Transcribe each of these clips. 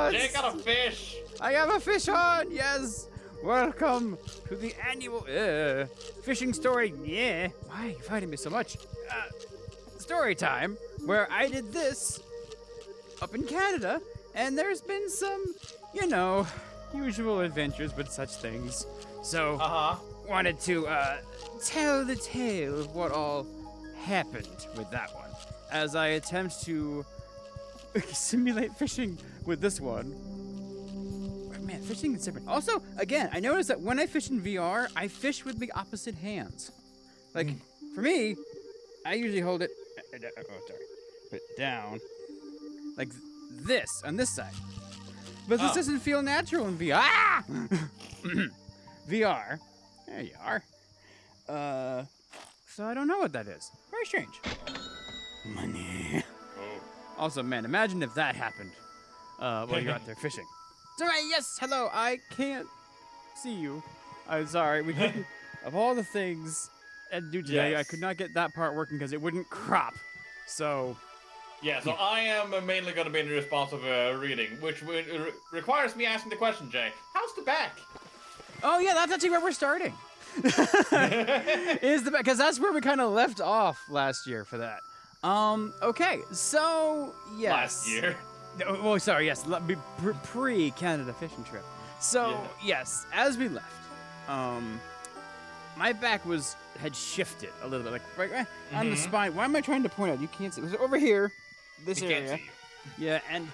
rods. Jay got a fish. I have a fish on. Yes. Welcome to the annual fishing story. Yeah. Why are you fighting me so much? Story time, where I did this up in Canada, and there's been some, usual adventures with such things. So, wanted to tell the tale of what all happened with that one, as I attempt to simulate fishing with this one. Man, fishing is different. Also, again, I noticed that when I fish in VR, I fish with the opposite hands. Like, for me, I usually hold it, put it down, like this, on this side. But this doesn't feel natural in VR. Ah! VR. There you are. So I don't know what that is. Very strange. Money. Also, man, imagine if that happened while you're out there fishing. It's alright, yes, hello, I can't see you. I'm sorry, we couldn't, of all the things to do today, Yes. I could not get that part working because it wouldn't crop. So, Yeah, so I am mainly going to be in the response of reading, which requires me asking the question, Jay. How's the back? oh yeah, that's actually where we're starting. Because that's where we kind of left off last year for that. Okay, so, yes. Last year. Oh, sorry, yes, pre-Canada fishing trip. So, yes, as we left, my back had shifted a little bit, like right on the spine. Why am I trying to point out? You can't see. It was over here, this You area. can't see you. Yeah, and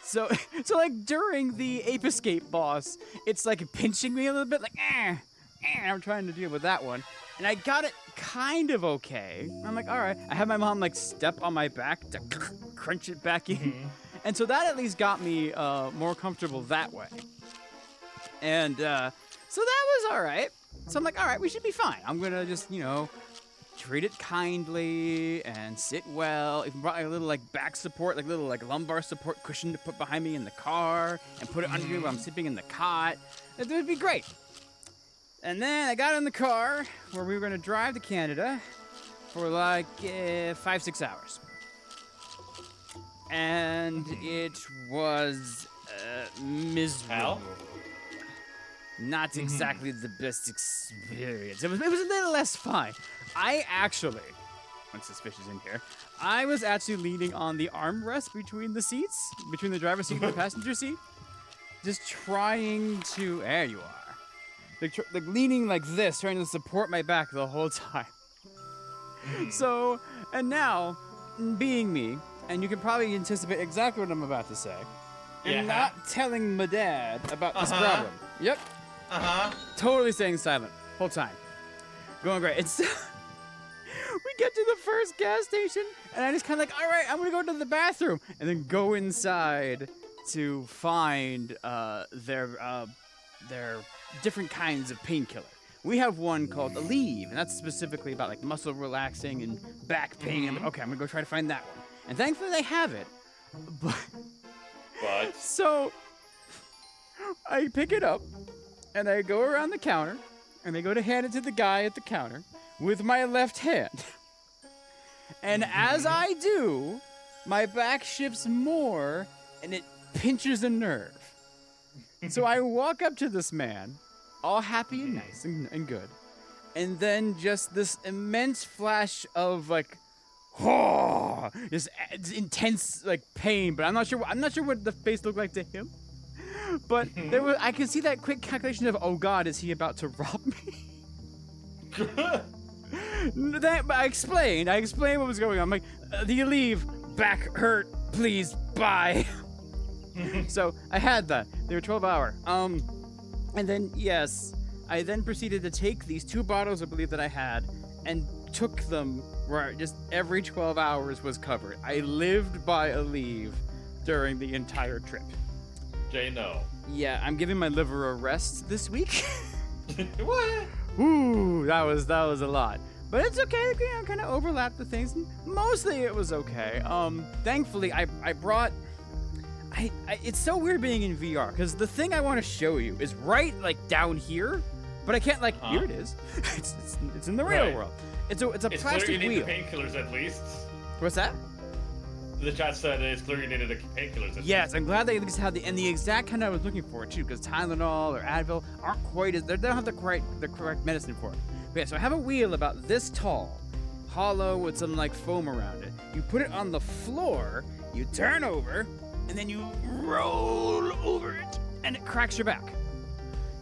so like during the Ape Escape boss, it's like pinching me a little bit, like I'm trying to deal with that one, and I got it kind of okay. I'm like, all right. I had my mom like step on my back to crunch it back in. And so that at least got me more comfortable that way. And so that was all right. So I'm like, all right, we should be fine. I'm going to just, treat it kindly and sit well. Even brought like a little like back support, like little like lumbar support cushion to put behind me in the car and put it under me while I'm sleeping in the cot. It would be great. And then I got in the car where we were going to drive to Canada for like 5-6 hours. And it was miserable. Hell? Not exactly the best experience. It was a little less fun. I actually, once this fish is in here, I was actually leaning on the armrest between the seats, between the driver's seat and the passenger seat, just trying to. There you are. Like leaning like this, trying to support my back the whole time. So, and now, being me. And you can probably anticipate exactly what I'm about to say. And not telling my dad about this problem. Yep. Totally staying silent. Whole time. Going great. It's we get to the first gas station, and I just kind of like, all right, I'm going to go to the bathroom. And then go inside to find their different kinds of painkiller. We have one called Aleve, and that's specifically about like muscle relaxing and back pain. Okay, I'm going to go try to find that one. And thankfully they have it. But so I pick it up and I go around the counter and I go to hand it to the guy at the counter with my left hand. And as I do, my back shifts more and it pinches a nerve. So I walk up to this man, all happy and nice and good. And then just this immense flash of like just intense like pain, but I'm not sure what the face looked like to him. But I could see that quick calculation of, oh God, is he about to rob me? But I explained what was going on. I'm like, the Aleve, back hurt, please, bye. So I had that. They were 12-hour. And then yes, I then proceeded to take these 2 bottles, I believe, that I had, and took them where just every 12 hours was covered. I lived by Aleve during the entire trip. Jay, no. Yeah, I'm giving my liver a rest this week. What? Ooh, that was a lot. But it's okay, kind of overlap the things. Mostly it was okay. Thankfully, I brought... it's so weird being in VR, because the thing I want to show you is right, like, down here, but I can't, like, here it is. It's in the real world. It's a plastic clear you wheel. need the painkillers at least. What's that? The chat said it's clear you needed a painkiller. Yes, I'm glad they at least had the exact kind I was looking for too, because Tylenol or Advil aren't quite as they don't have the correct medicine for it. But yeah, so I have a wheel about this tall, hollow with some like foam around it. You put it on the floor, you turn over, and then you roll over it, and it cracks your back.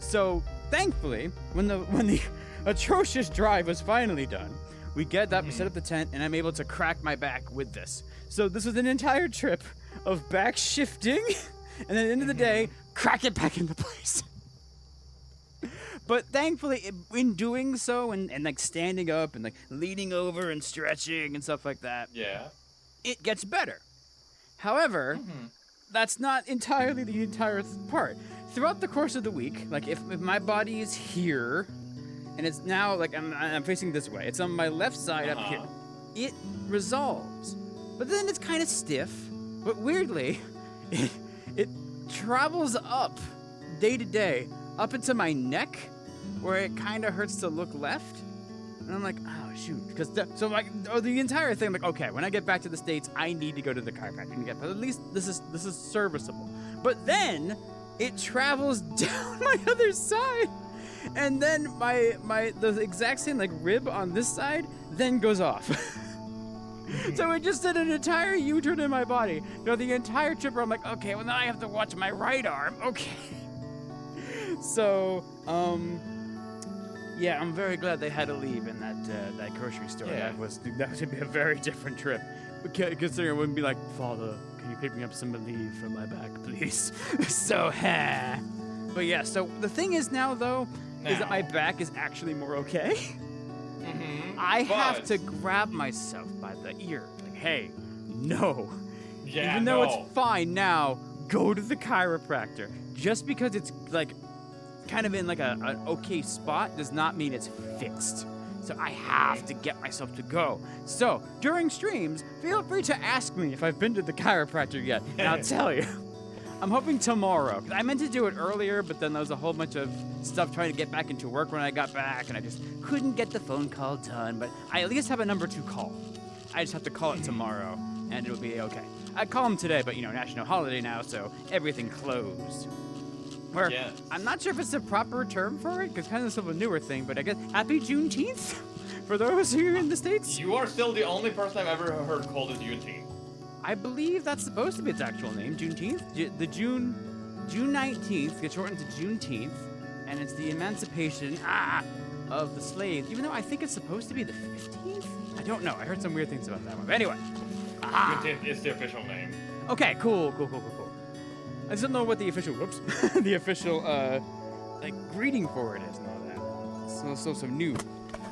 So thankfully, when the atrocious drive was finally done, we get that, we set up the tent, and I'm able to crack my back with this. So this was an entire trip of back shifting, and then at the end of the day, crack it back into place. But thankfully, in doing so, and like standing up and like leaning over and stretching and stuff like that, Yeah. it gets better. However, that's not entirely the entire part. Throughout the course of the week, like if my body is here, and it's now like I'm facing this way, it's on my left side up here, it resolves. But then it's kind of stiff, but weirdly, it travels up day to day, up into my neck, where it kind of hurts to look left. And I'm like, oh shoot, because the entire thing, I'm like, okay, when I get back to the States, I need to go to the chiropractor again. But at least this is serviceable. But then it travels down my other side, and then the exact same like rib on this side then goes off. So it just did an entire U-turn in my body. The entire trip where I'm like, okay, well now I have to watch my right arm. Okay. So, yeah, I'm very glad they had to leave in that grocery store. Yeah. That was to be a very different trip. Considering it wouldn't be like, Father, can you pick me up some relief for my back, please? So, but yeah. So the thing is now though, is that my back is actually more okay. I have to grab myself by the ear, like, hey, no. Yeah, Even though it's fine now, go to the chiropractor. Just because it's like kind of in like an okay spot does not mean it's fixed. So I have to get myself to go. So during streams, feel free to ask me if I've been to the chiropractor yet, and I'll tell you. I'm hoping tomorrow. I meant to do it earlier, but then there was a whole bunch of stuff trying to get back into work when I got back, and I just couldn't get the phone call done. But I at least have a number to call. I just have to call it tomorrow, and it'll be okay. I'd call them today, but national holiday now, so everything closed. Or, I'm not sure if it's the proper term for it, because kind of sort of a newer thing, but I guess Happy Juneteenth for those here in the States. You are still the only person I've ever heard called it Juneteenth. I believe that's supposed to be its actual name, Juneteenth. The June 19th gets shortened to Juneteenth, and it's the emancipation of the slaves. Even though I think it's supposed to be the 15th. I don't know. I heard some weird things about that one. But anyway, Juneteenth is the official name. Okay, cool. I just don't know what the official the official like greeting for it is and all that. So new.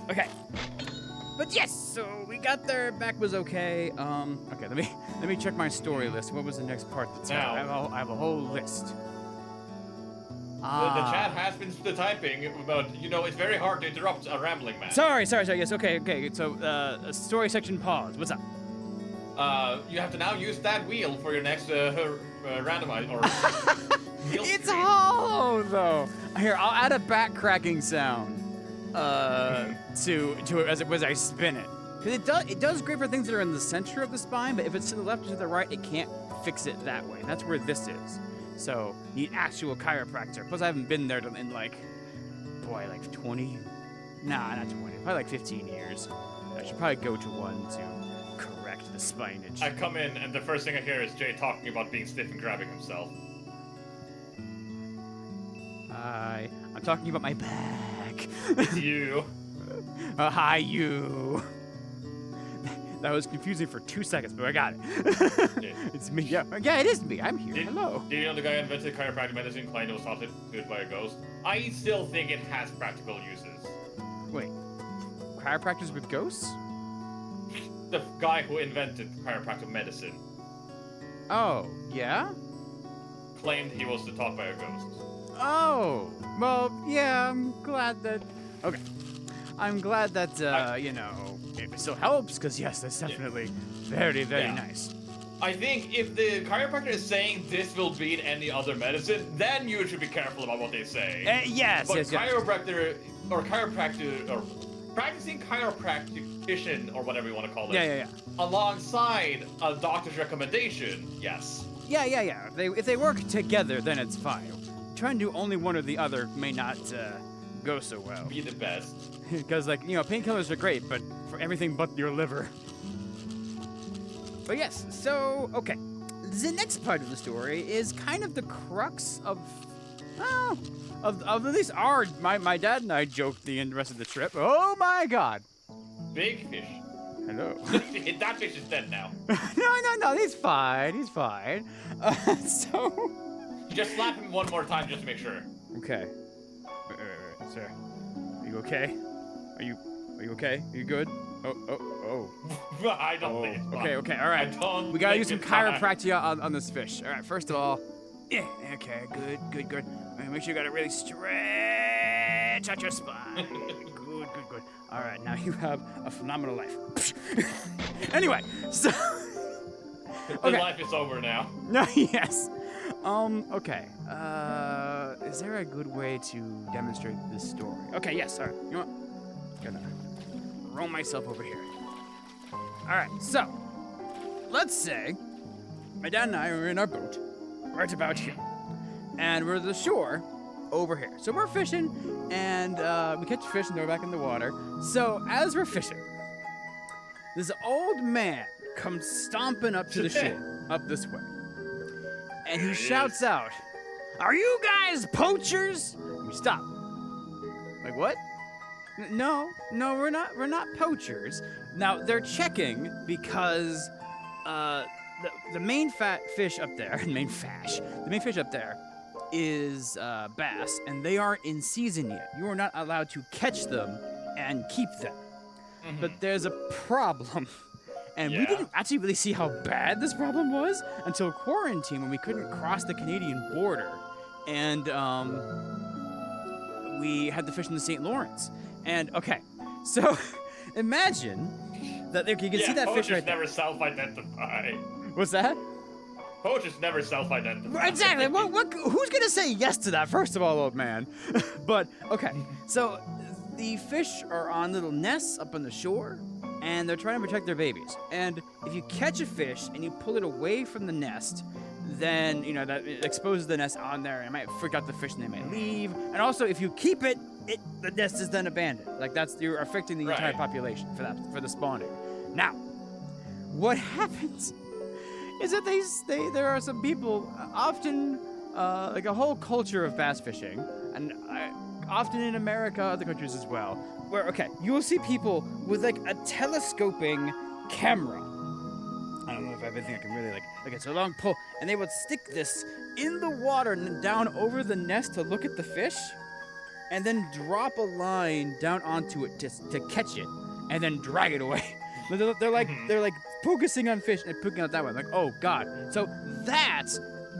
Okay. But yes, so we got there. Back was okay. Okay, let me check my story list. What was the next part that's Now, I have a whole list. The chat has been typing, but it's very hard to interrupt a rambling man. Sorry. Yes, okay. So, story section pause. What's up? You have to now use that wheel for your next randomize or wheel It's stream. hollow though. Here, I'll add a back cracking sound. To it as I spin it. Because it does great for things that are in the center of the spine, but if it's to the left or to the right, it can't fix it that way. And that's where this is. So, need actual chiropractor. Plus, I haven't been there in like 20? Nah, not 20. Probably like 15 years. I should probably go to one to correct the spinage. I come in, and the first thing I hear is Jay talking about being stiff and grabbing himself. I'm talking about my back. It's you. Hi, you. That was confusing for 2 seconds, but I got it. It's me. Yeah, it is me. I'm here. Hello. Did you know the guy who invented chiropractic medicine claimed it was haunted by a ghost? I still think it has practical uses. Wait, chiropractors with ghosts? The guy who invented chiropractic medicine Oh, yeah? claimed he was taught by a ghost. Oh, well, yeah, I'm glad that... Okay. I'm glad that, it still helps, because, yes, that's definitely very, very nice. I think if the chiropractor is saying this will beat any other medicine, then you should be careful about what they say. Yes, But yes. chiropractor practicing chiropractic or whatever you want to call it. Yeah. Alongside a doctor's recommendation, yes. Yeah. If they work together, then it's fine. Trying to do only one or the other may not go so well. Be the best. Because, like, you know, painkillers are great, but for everything but your liver. But yes, so, okay. The next part of the story is kind of the crux of at least my dad and I joked the rest of the trip. Oh my god. Big fish. Hello. That fish is dead now. No, he's fine. So. Just slap him one more time just to make sure. Okay. Sir. Are you okay? Are you okay? Are you good? Oh. I don't think it's fine. Okay, all right. I don't We gotta think use some it's fine. chiropractic on this fish. All right, first of all, yeah, okay, good. All right, make sure you gotta really stretch out your spine. Good. All right, now you have a phenomenal life. Anyway, so. The life is over now. No, yes. Okay. Is there a good way to demonstrate this story? Okay, yes, all right. You know what? Gonna roll myself over here. All right, so let's say my dad and I are in our boat right about here, and we're at the shore over here. So we're fishing, and we catch fish and throw it back in the water. So as we're fishing, this old man comes stomping up to the shore, up this way. And he shouts out, "Are you guys poachers?" We stop. Like, what? No, we're not poachers. Now, they're checking because the main fish up there is bass, and they aren't in season yet. You are not allowed to catch them and keep them. Mhm. But there's a problem. And we Yeah. didn't actually really see how bad this problem was until quarantine, when we couldn't cross the Canadian border. And we had to fish in the St. Lawrence. And, okay, so imagine that you can see that fish right there. Poachers never self-identify. What's that? Poachers never self-identify. Exactly. Who's going to say yes to that, first of all, old man? But, okay, so the fish are on little nests up on the shore, and they're trying to protect their babies. And if you catch a fish and you pull it away from the nest, then, you know, that it exposes the nest on there, and it might freak out the fish and they might leave. And also, if you keep it, the nest is then abandoned. Like, you're affecting the entire Right. population for the spawning. Now, what happens is that there are some people, often, like a whole culture of bass fishing, and often in America, other countries as well, where, okay, you will see people with, like, a telescoping camera. I don't know if I have anything I can really, like, it's a long pole, and they would stick this in the water and down over the nest to look at the fish, and then drop a line down onto it to catch it, and then drag it away. They're like focusing on fish and picking out that one. Like, oh god. So that,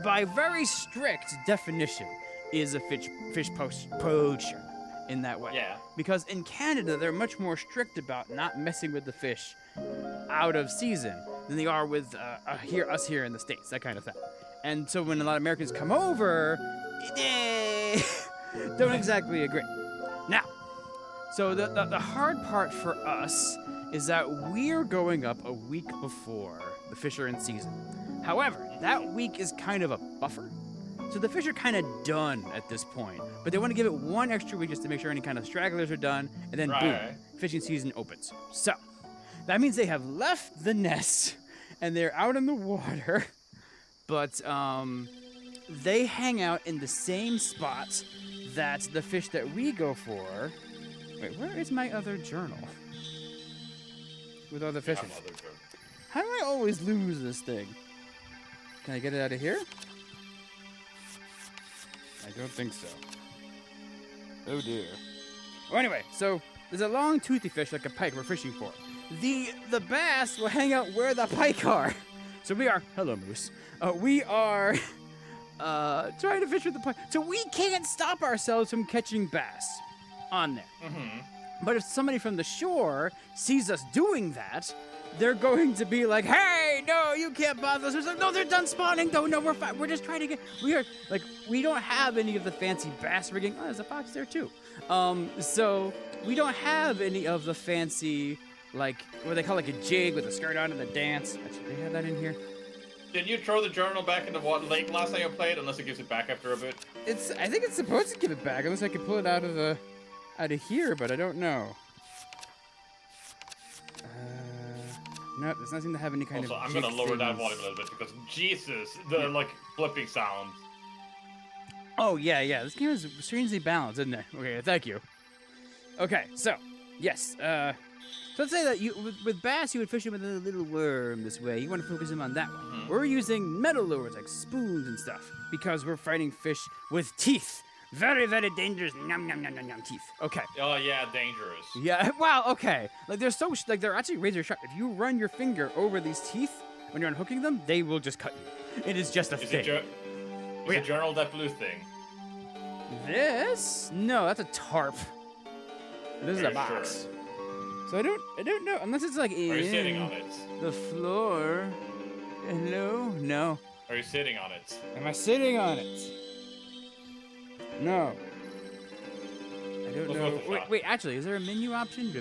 by very strict definition, is a fish poacher in that way. Yeah. Because in Canada, they're much more strict about not messing with the fish out of season than they are with us here in the States, that kind of thing. And so when a lot of Americans come over, they don't exactly agree. Now, so the hard part for us is that we're going up a week before the fish are in season. However, that week is kind of a buffer. So the fish are kind of done at this point, but they want to give it one extra week just to make sure any kind of stragglers are done, and then boom, Right. fishing season opens. So that means they have left the nest and they're out in the water, but they hang out in the same spots that the fish that we go for. Wait, where is my other journal? With other fishing. How do I always lose this thing? Can I get it out of here? I don't think so. Oh dear. Well, anyway, so there's a long toothy fish like a pike we're fishing for. The bass will hang out where the pike are. So we are, hello moose. We are trying to fish with the pike. So we can't stop ourselves from catching bass on there. Mm-hmm. But if somebody from the shore sees us doing that, they're going to be like, "Hey, no, you can't bother us. We're like, no, they're done spawning, though. No, we're fine. We're just trying to get. We don't have any of the fancy bass rigging. Oh, there's a fox there too. So we don't have any of the fancy, like what they call like a jig with a skirt on and a dance. Actually, they have that in here. Did you throw the journal back into what lake last time you played? Unless it gives it back after a bit. I think it's supposed to give it back, unless I can pull it out of here, but I don't know. No, it does not seem to have any kind also, of. I'm gonna lower that volume a little bit because Jesus, the like flipping sound. Oh yeah. This game is strangely balanced, isn't it? Okay, thank you. Okay, so yes, so let's say that with bass you would fish him with a little worm this way. You want to focus him on that one. Mm-hmm. We're using metal lures like spoons and stuff because we're fighting fish with teeth. Very, very dangerous. Nom nom nom nom nom teeth. Okay. Oh yeah, dangerous. Yeah. Wow. Okay. Like they're actually razor sharp. If you run your finger over these teeth when you're unhooking them, they will just cut you. It is just a thing. Is the journal that blue thing? This? No, that's a tarp. This is a box. Sure? So I don't know unless it's like Are you sitting on it? The floor. Hello? No. Are you sitting on it? Am I sitting on it? No. I don't Let's know. go with the shot. Wait, actually, is there a menu option?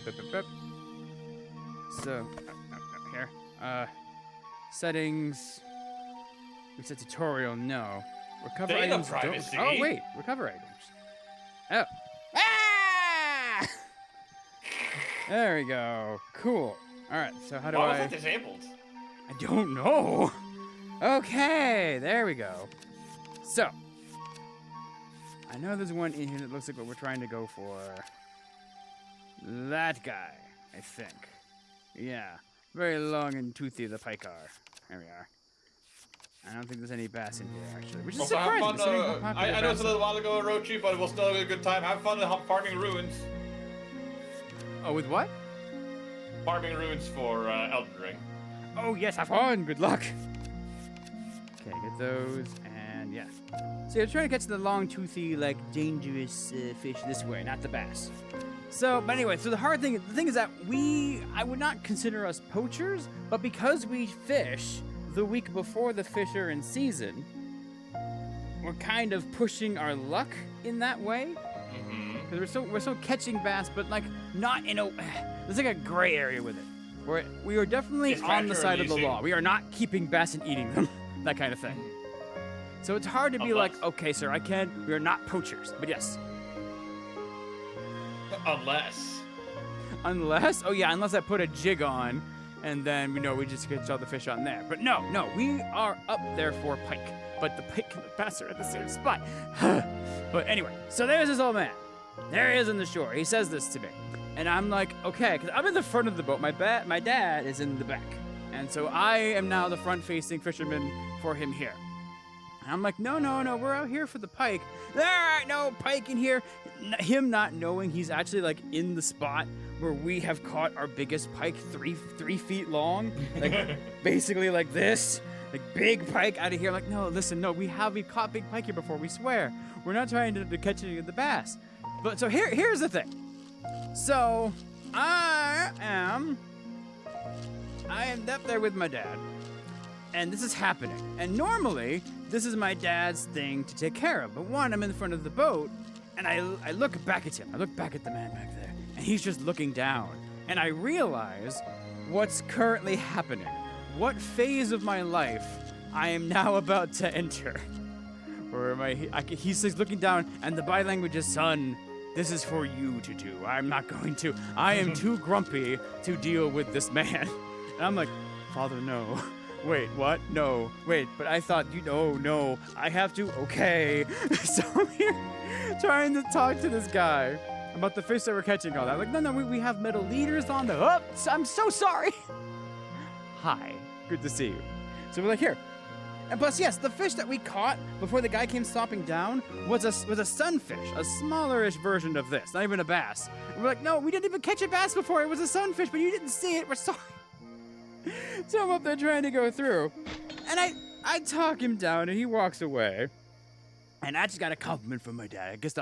So, here. Settings. We said tutorial, no. Recover Data items. privacy. Oh, wait. Recover items. Oh. Ah! There we go. Cool. All right, so how do Why was I... it disabled? I don't know. Okay, there we go. So, I know there's one in here that looks like what we're trying to go for. That guy, I think. Yeah, very long and toothy, the pike are. There we are. I don't think there's any bass in here, actually, which is Also, have surprising. fun. Considering how popular I know bass it's a little while ago, Orochi, but it was still a good time. Have fun farming ruins. Oh, with what? Farming ruins for Elden Ring. Oh, yes, have fun. Good luck. Okay, get those, and yeah. So you're trying to catch the long, toothy, like, dangerous fish this way, not the bass. So, but anyway, so the thing is that I would not consider us poachers, but because we fish the week before the fish are in season, we're kind of pushing our luck in that way. Because we're so catching bass, but like not in a, there's like a gray area with it. Where we are definitely on the side of the law. We are not keeping bass and eating them, that kind of thing. So it's hard to be like, okay, sir, we are not poachers, but yes. Unless, oh yeah, unless I put a jig on, and then we just catch all the fish on there. But no, we are up there for pike. But the pike and the bass are at the same spot. But anyway, so there's this old man. There he is on the shore. He says this to me. And I'm like, okay, because I'm in the front of the boat. My dad is in the back. And so I am now the front-facing fisherman for him here. And I'm like, no, we're out here for the pike. There ain't no pike in here. Him not knowing he's actually like in the spot where we have caught our biggest pike, 3 feet long. Like basically like this. Like big pike out of here. Like, no, listen, no, we've caught big pike here before, we swear. We're not trying to catch any of the bass. But so here's the thing. So I am up there with my dad. And this is happening. And normally, this is my dad's thing to take care of. But one, I'm in the front of the boat, and I look back at him. I look back at the man back there, and he's just looking down. And I realize what's currently happening. What phase of my life I am now about to enter. Where he's looking down, and the Bai language is, son, this is for you to do. I'm not going to. I am too grumpy to deal with this man. And I'm like, Father, no. Wait, what? No. Wait, but I thought no. I have to. Okay. So I'm here trying to talk to this guy about the fish that we're catching all that. Like, no, we have metal leaders on the. Oh, I'm so sorry. Hi. Good to see you. So we're like, here. And plus, yes, the fish that we caught before the guy came stomping down was a sunfish, a smallerish version of this, not even a bass. And we're like, no, we didn't even catch a bass before. It was a sunfish, but you didn't see it. We're sorry. So I'm up there trying to go through, and I talk him down, and he walks away. And I just got a compliment from my dad. I guess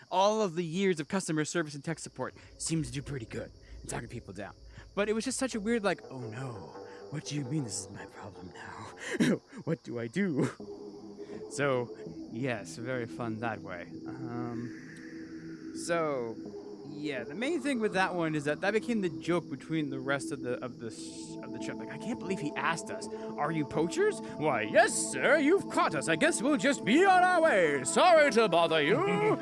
all of the years of customer service and tech support seems to do pretty good in talking people down. But it was just such a weird, like, oh no, what do you mean this is my problem now? What do I do? So, yes, very fun that way. So, yeah, the main thing with that one is that became the joke between the rest of the trip. Like, I can't believe he asked us, "Are you poachers?" "Why, yes, sir. You've caught us. I guess we'll just be on our way. Sorry to bother you."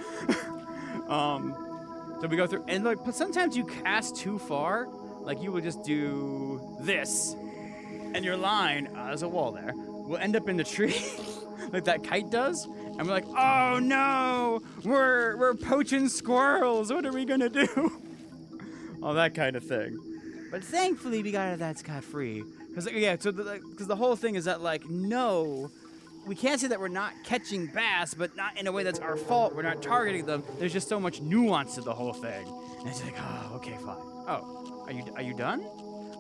So we go through, and like, but sometimes you cast too far. Like, you will just do this, and your line, there's a wall there, will end up in the tree, like that kite does. And we're like, "Oh no, we're poaching squirrels. What are we gonna do?" All that kind of thing. But thankfully, we got out of that scot-free. Because the whole thing is that, like, no, we can't say that we're not catching bass, but not in a way that's our fault. We're not targeting them. There's just so much nuance to the whole thing. And it's like, oh, okay, fine. Oh, are you done?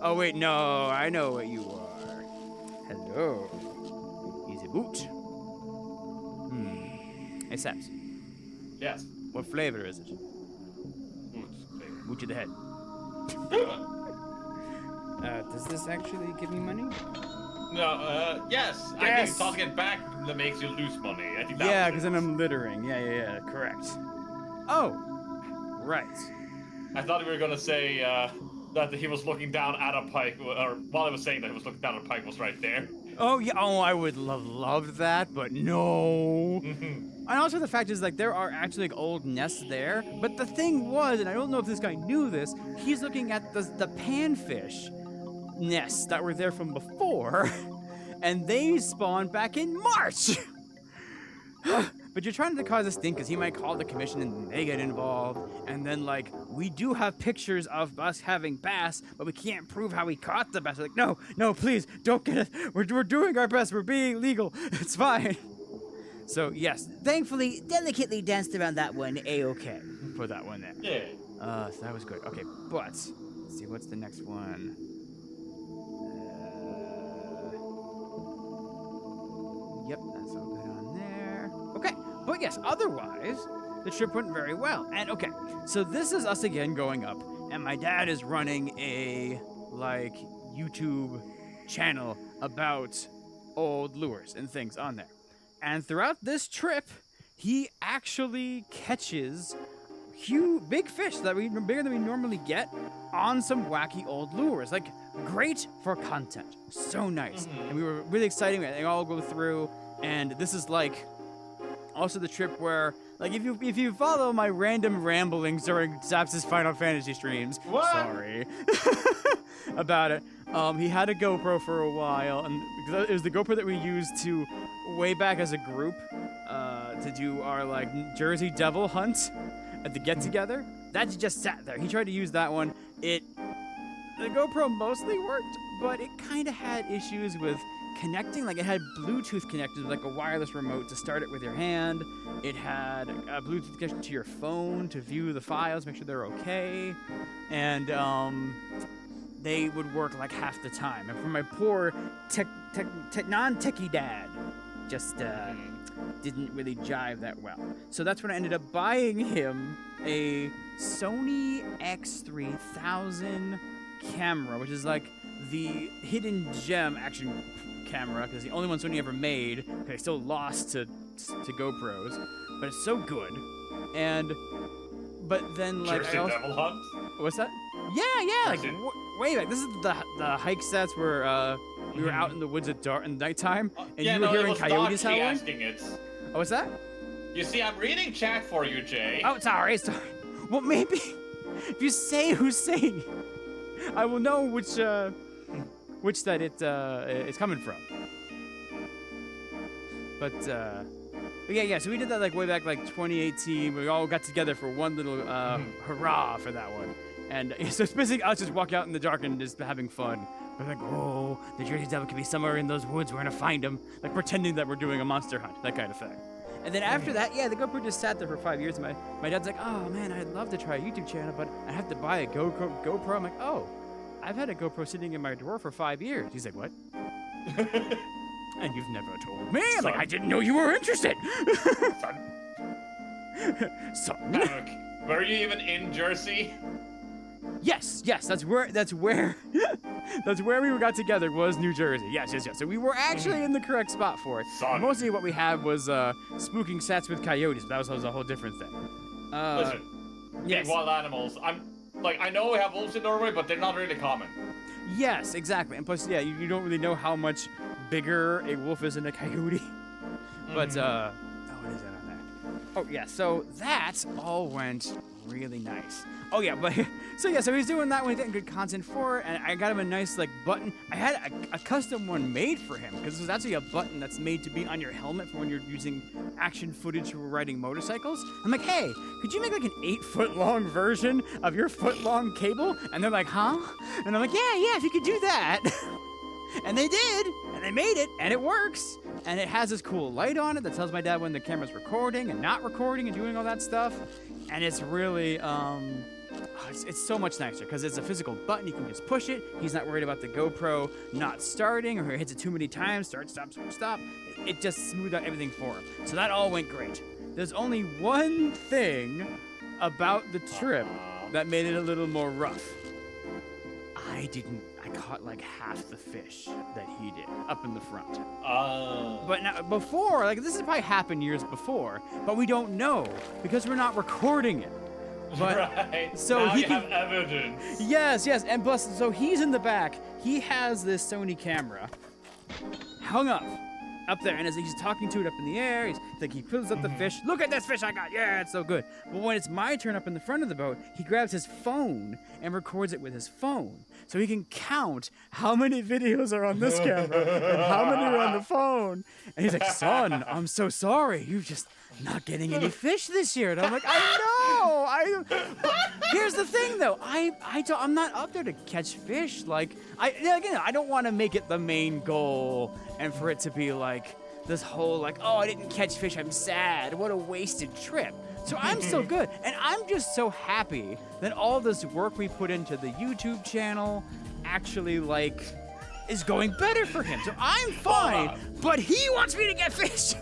Oh wait, no, I know what you are. Hello. Easy boot. Hey, Saps. Yes. What flavor is it? Boot to the head. Does this actually give me money? No, yes. I Yes. think tossing it back that makes you lose money. I think that Yeah, was because it. then I'm littering. Yeah, correct. Oh, right. I thought you were gonna say that he was looking down at a pike, or while I was saying that he was looking down at a pike was right there. Oh, yeah, I would love that, but no. And also the fact is, like, there are actually, like, old nests there, but the thing was, and I don't know if this guy knew this, he's looking at the panfish nests that were there from before, and they spawned back in March. But you're trying to cause a stink because he might call the commission and they get involved. And then, like, we do have pictures of us having bass, but we can't prove how we caught the bass. We're like, no, please, don't get it. We're doing our best. We're being legal. It's fine. So, yes, thankfully, delicately danced around that one A-okay for that one there. Yeah. So that was good. Okay, but let's see, what's the next one? Yep, that's all good on there. Okay, but yes, otherwise, the trip went very well. And okay, so this is us again going up, and my dad is running a, like, YouTube channel about old lures and things on there. And throughout this trip, he actually catches big fish that bigger than we normally get on some wacky old lures. Like, great for content. So nice. And we were really excited. They all go through, and this is like also the trip where, like, if you follow my random ramblings during Zaps' Final Fantasy streams, What? sorry about it. He had a GoPro for a while, and because it was the GoPro that we used to way back as a group to do our, like, Jersey Devil hunt at the get-together. That just sat there. He tried to use that one. The GoPro mostly worked, but it kind of had issues with connecting. Like, it had Bluetooth connected with, like, a wireless remote to start it with your hand. It had a Bluetooth connection to your phone to view the files, make sure they're okay. And they would work like half the time. And for my poor non-techie dad, just didn't really jive that well. So that's when I ended up buying him a Sony X3000 camera, which is like the hidden gem action camera, because the only one Sony ever made. I still lost to GoPros, but it's so good. But then, like, Jersey Devil Hunt? what's that? Yeah, like Jersey. way back. This is the hike sets where we were out in the woods at nighttime, and Yeah, you were no, it hearing was coyotes Dodgy howling. asking it. Oh, what's that? You see, I'm reading chat for you, Jay. Oh, sorry. Well, maybe if you say who's saying it, I will know which that it's coming from. But yeah. So we did that, like, way back, like, 2018. We all got together for one little hurrah for that one. And so it's basically us just walking out in the dark and just having fun. We're like, oh, the Jersey Devil could be somewhere in those woods. We're gonna find him. Like, pretending that we're doing a monster hunt, that kind of thing. And then after that, yeah, the GoPro just sat there for 5 years. My dad's like, oh man, I'd love to try a YouTube channel, but I have to buy a GoPro. I'm like, oh, I've had a GoPro sitting in my drawer for 5 years. He's like, what? And you've never told me. I'm like, I didn't know you were interested. Son. Son. Were you even in Jersey? Yes, that's where that's where we got together was New Jersey. Yes. So we were actually in the correct spot for it. Son. Mostly what we had was spooking sets with coyotes, but that was a whole different thing. Listen, yes. wild animals. I know we have wolves in Norway, but they're not really common. Yes, exactly. And plus, yeah, you don't really know how much bigger a wolf is than a coyote. But what is that on there? Oh yeah, so that all went really nice. Oh yeah, but so he's doing that when he's getting good content for it, and I got him a nice button. I had a custom one made for him because there's actually a button that's made to be on your helmet for when you're using action footage for riding motorcycles. I'm like, hey, could you make an 8-foot-long version of your foot-long cable? And they're like, huh? And I'm like, yeah, if you could do that. And they did, and they made it, and it works. And it has this cool light on it that tells my dad when the camera's recording and not recording and doing all that stuff. And it's really, it's so much nicer because it's a physical button. You can just push it. He's not worried about the GoPro not starting or he hits it too many times. Start, stop. It just smoothed out everything for him. So that all went great. There's only one thing about the trip that made it a little more rough. I caught half the fish that he did up in the front. But now, before, this has probably happened years before, but we don't know because we're not recording it. But, right. So now he you have evidence. Yes, and plus, so he's in the back. He has this Sony camera hung up there, and as he's talking to it up in the air, he pulls up the fish. Look at this fish I got! Yeah, it's so good. But when it's my turn up in the front of the boat, he grabs his phone and records it with his phone, so he can count how many videos are on this camera and how many are on the phone. And he's like, "Son, I'm so sorry. You're just not getting any fish this year." And I'm like, "I know. But here's the thing, though. I'm not up there to catch fish. I don't want to make it the main goal." And for it to be this whole oh, I didn't catch fish, I'm sad. What a wasted trip. So I'm still good. And I'm just so happy that all this work we put into the YouTube channel actually is going better for him. So I'm fine, but he wants me to get fish.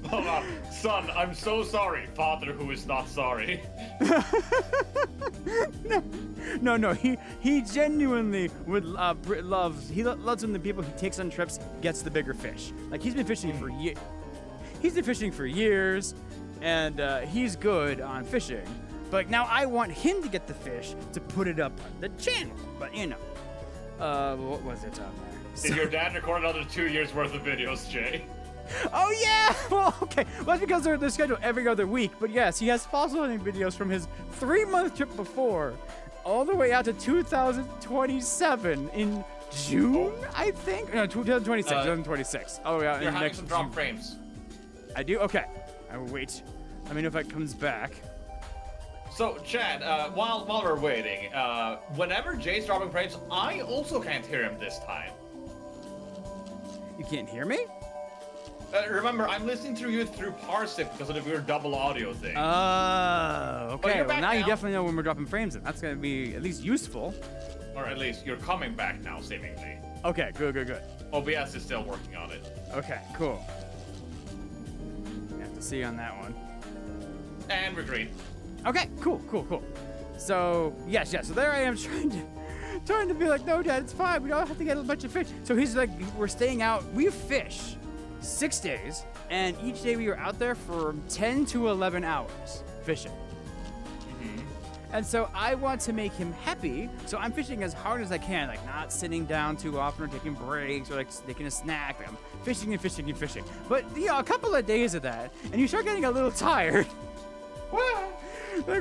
Hold on. Son, I'm so sorry. Father who is not sorry. No. He genuinely would loves when the people he takes on trips gets the bigger fish. He's been fishing for years. He's been fishing for years, and he's good on fishing. But now I want him to get the fish to put it up on the channel. But what was it on there? Did your dad record another 2 years worth of videos, Jay? Oh yeah! Well, okay. Well, that's because they're scheduled every other week. But yes, he has fossil hunting videos from his 3-month trip before, all the way out to 2027 in June, I think. No, 2026. Oh yeah. You're having some drop frames. I do. Okay. I will wait. Let me know if it comes back. So, Chad, while we're waiting, whenever Jay's dropping frames, I also can't hear him this time. You can't hear me? Remember, I'm listening through you through Parsec because of the weird double audio thing. Oh, okay. You're Well, back now you now. definitely know when we're dropping frames in. That's going to be at least useful. Or at least you're coming back now, seemingly. Okay, good. OBS is still working on it. Okay, cool. You have to see on that one. And we're green. Okay, cool. So, yes. So there I am trying to be like, no, Dad, it's fine. We don't have to get a bunch of fish. So he's like, we're staying out. We fish 6 days, and each day we were out there for 10 to 11 hours fishing. And so I want to make him happy, so I'm fishing as hard as I can, not sitting down too often or taking breaks or taking a snack. I'm fishing. But a couple of days of that, and you start getting a little tired.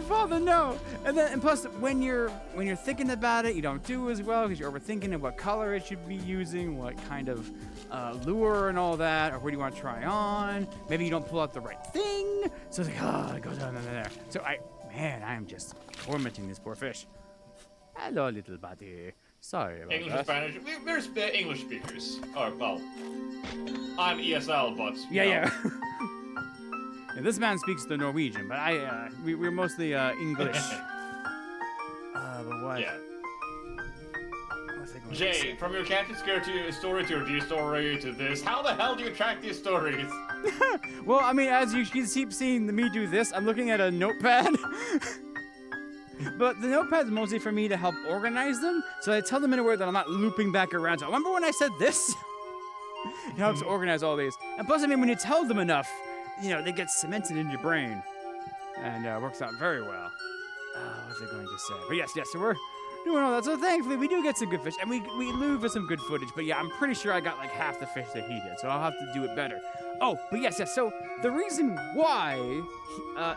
Father, no. And plus, when you're thinking about it, you don't do as well because you're overthinking of what color it should be using, what kind of lure and all that, or what do you want to try on. Maybe you don't pull out the right thing. So it's it goes down there. So I am just tormenting this poor fish. Hello, little buddy. Sorry about English that. and Spanish. We're English speakers. Or, well, I'm ESL, but... Yeah. Yeah, this man speaks the Norwegian, but we're mostly English. But what? Yeah. What was I going to Jay, say? from your Captain Scare story to your D story to this, how the hell do you track these stories? Well, I mean, as you keep seeing me do this, I'm looking at a notepad. But the notepad's mostly for me to help organize them, so I tell them in a way that I'm not looping back around. So remember when I said this? It helps organize all these. And plus, I mean, when you tell them enough, they get cemented in your brain. And works out very well. What was I going to say? But yes, so we're doing all that. So thankfully, we do get some good fish. And we leave with some good footage. But yeah, I'm pretty sure I got like half the fish that he did. So I'll have to do it better. Oh, but yes. So the reason why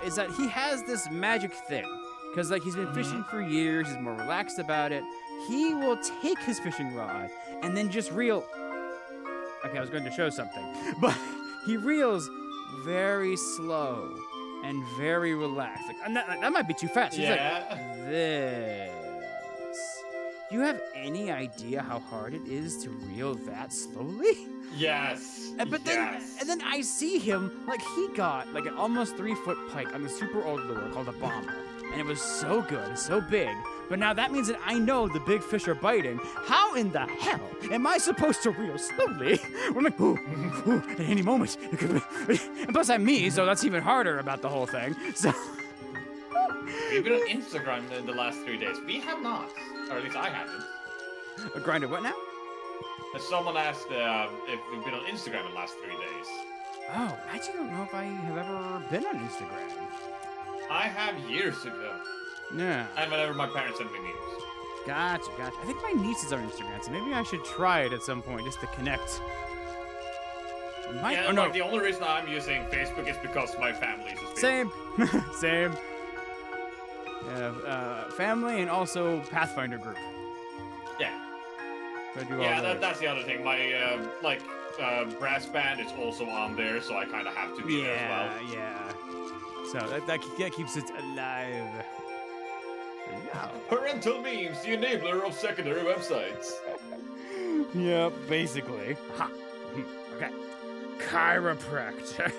is that he has this magic thing. Because like he's been fishing for years. He's more relaxed about it. He will take his fishing rod and then just reel. Okay, I was going to show something. But he reels very slow and very relaxed. Like, that might be too fast. He's like, this. Do you have any idea how hard it is to reel that slowly? Yes. And then I see him, like he got like an almost 3-foot pike on the super old lure called a bomber. And it was so good, so big. But now that means that I know the big fish are biting. How in the hell am I supposed to reel slowly? I'm like, ooh, at any moment. It could be. And plus I'm me, so that's even harder about the whole thing. So We've been on Instagram in the last 3 days. We have not. Or at least I haven't. Grinded what now? Someone asked if we've been on Instagram in the last 3 days. Oh, I actually don't know if I have ever been on Instagram. I have years ago. Yeah. And whenever my parents send me news. Gotcha. I think my niece is on Instagram, so maybe I should try it at some point just to connect. The only reason I'm using Facebook is because my family uses Facebook. Same. Family and also Pathfinder group. Yeah. So that's the other thing. My brass band is also on there, so I kind of have to be there as well. Yeah. So that keeps it alive. Parental memes, the enabler of secondary websites. Yeah, basically. Okay. Chiropractor.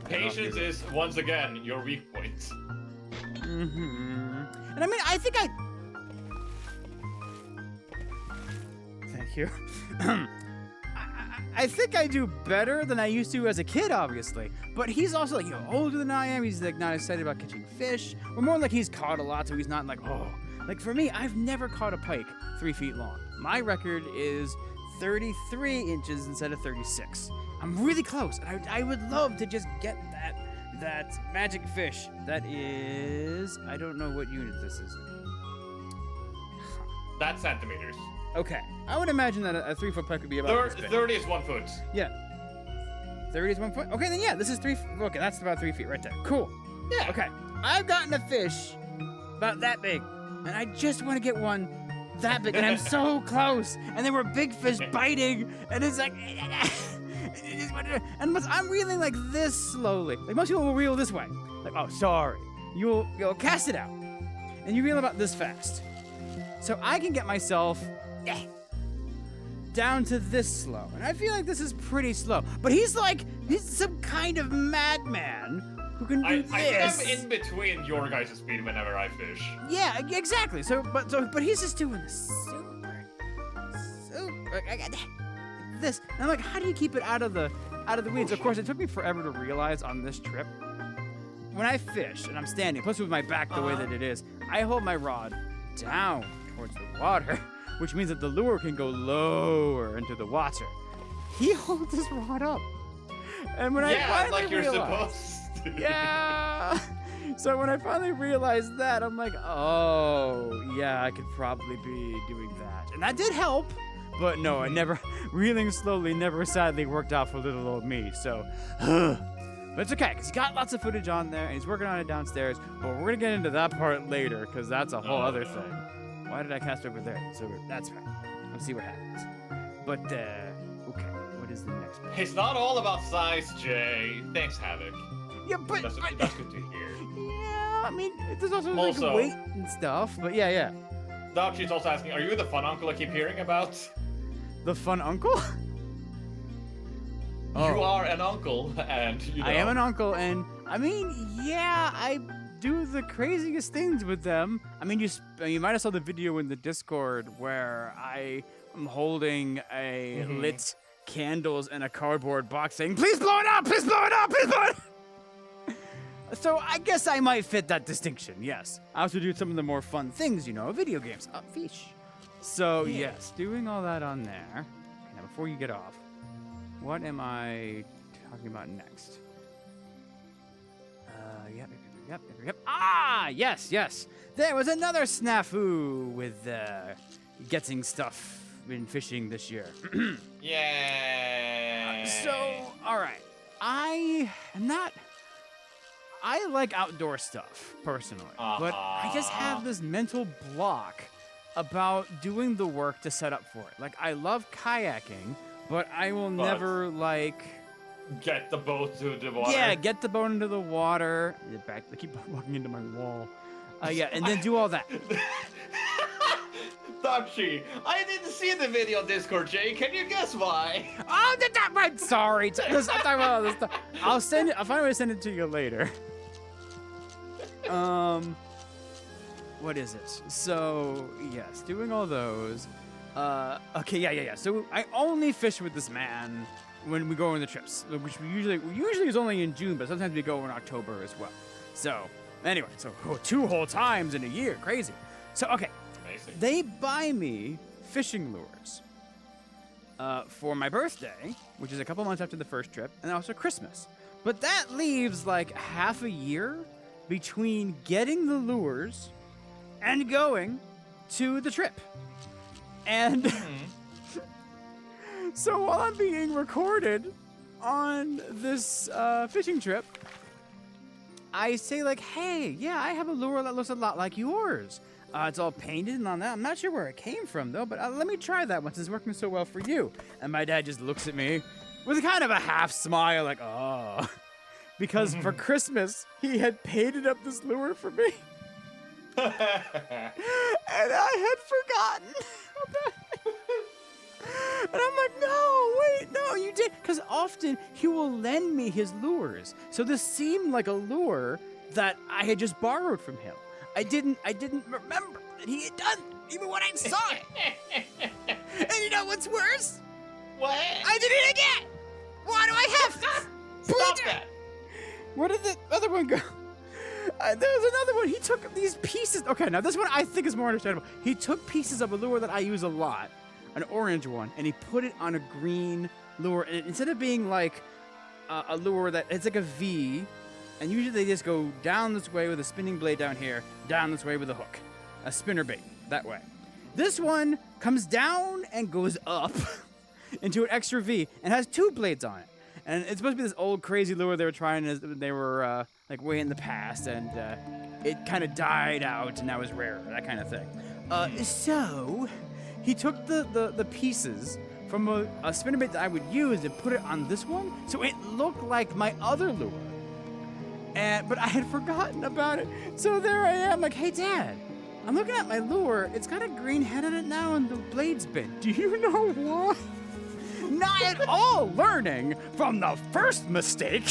Patience is, once again, your weak point. Mm-hmm. And I mean, I think Thank you. I think I do better than I used to as a kid, obviously. But he's also like, older than I am. He's like not excited about catching fish. Or more like he's caught a lot, so he's not like, oh. Like for me, I've never caught a pike 3 feet long. My record is 33 inches instead of 36. I'm really close, and I would love to just get that magic fish. That is, I don't know what unit this is. That's centimeters. Okay, I would imagine that a 3-foot pike would be about this big. 30 is 1 foot. Yeah. 30 is 1 foot? Okay, then yeah, this is 3 okay, that's about 3 feet right there. Cool. Yeah. Okay, I've gotten a fish about that big, and I just want to get one that big, and I'm so close, and there were big fish biting, and it's like, and I'm reeling like this slowly. Like most people will reel this way. Like, oh, sorry. You'll cast it out, and you reel about this fast. So I can get myself down to this slow. And I feel like this is pretty slow. But he's some kind of madman who can do this. I think I'm in between your guys' speed whenever I fish. Yeah, exactly. But he's just doing super this. And I'm like, how do you keep it out of the weeds? Of course, it took me forever to realize on this trip. When I fish and I'm standing, plus with my back the way that it is, I hold my rod down towards the water, which means that the lure can go lower into the water. He holds his rod up. And when I finally like you're realized, supposed to. Yeah. So when I finally realized that, I'm like, oh, yeah, I could probably be doing that. And that did help. But no, I never, reeling slowly never sadly worked out for little old me. So, but it's okay, because he got lots of footage on there, and he's working on it downstairs. But we're going to get into that part later, because that's a whole other thing. Why did I cast over there? So that's fine. Let's see what happens. But, okay, what is the next part? It's not all about size, Jay. Thanks, Havoc. Yeah, but... That's good to hear. Yeah, I mean, there's also like weight and stuff, but yeah. Dodgy's also asking, are you the fun uncle I keep hearing about? The fun uncle? You are an uncle, and you know. I am an uncle, and I mean, yeah, I do the craziest things with them. I mean, you might have saw the video in the Discord where I am holding a lit candles in a cardboard box saying, "Please blow it up! Please blow it up! Please blow it up!" So I guess I might fit that distinction, yes. I also do some of the more fun things, video games. Fish. So, yes, doing all that on there. Now, before you get off, what am I talking about next? Yep. Ah, yes. There was another snafu with getting stuff in fishing this year. Yeah. All right. I like outdoor stuff, personally. But I just have this mental block about doing the work to set up for it. Like, I love kayaking, but I will never, like... Get the boat to the water. Yeah, get the boat into the water. I keep walking into my wall. And then do all that. Dachi, I didn't see the video on Discord, Jay. Can you guess why? Oh, I'm sorry. I'm talking about this stuff. I'll find a way to send it to you later. What is it? So, yes, doing all those. Okay, yeah. So I only fish with this man when we go on the trips, which we usually is only in June, but sometimes we go in October as well. So, anyway, 2 whole times in a year. Crazy. So, okay. Amazing. They buy me fishing lures for my birthday, which is a couple months after the first trip, and also Christmas. But that leaves like half a year between getting the lures and going to the trip. And so while I'm being recorded on this fishing trip, I say like, hey, yeah, I have a lure that looks a lot like yours. It's all painted and on that. I'm not sure where it came from, though, but let me try that once it's working so well for you. And my dad just looks at me with kind of a half smile, like, oh. Because for Christmas, he had painted up this lure for me. And I had forgotten about it. And I'm like, no, you did. Because often he will lend me his lures. So this seemed like a lure that I had just borrowed from him. I didn't remember that he had done, even when I saw it. And you know what's worse? What? I did it again. Why do I have to? Stop that. Where did the other one go? There was another one. He took these pieces. Okay, now this one I think is more understandable. He took pieces of a lure that I use a lot, an orange one, and he put it on a green lure. And instead of being like a lure that it's like a V, and usually they just go down this way with a spinning blade down here, down this way with a hook, a spinner bait that way. This one comes down and goes up into an extra V and has 2 blades on it. And it's supposed to be this old crazy lure they were like way in the past, and it kind of died out and now is rare, that kind of thing. So he took the pieces from a spinnerbait that I would use and put it on this one, so it looked like my other lure. But I had forgotten about it. So there I am, like, hey, Dad, I'm looking at my lure. It's got a green head on it now, and the blade's bent. Do you know why? Not at all learning from the first mistake.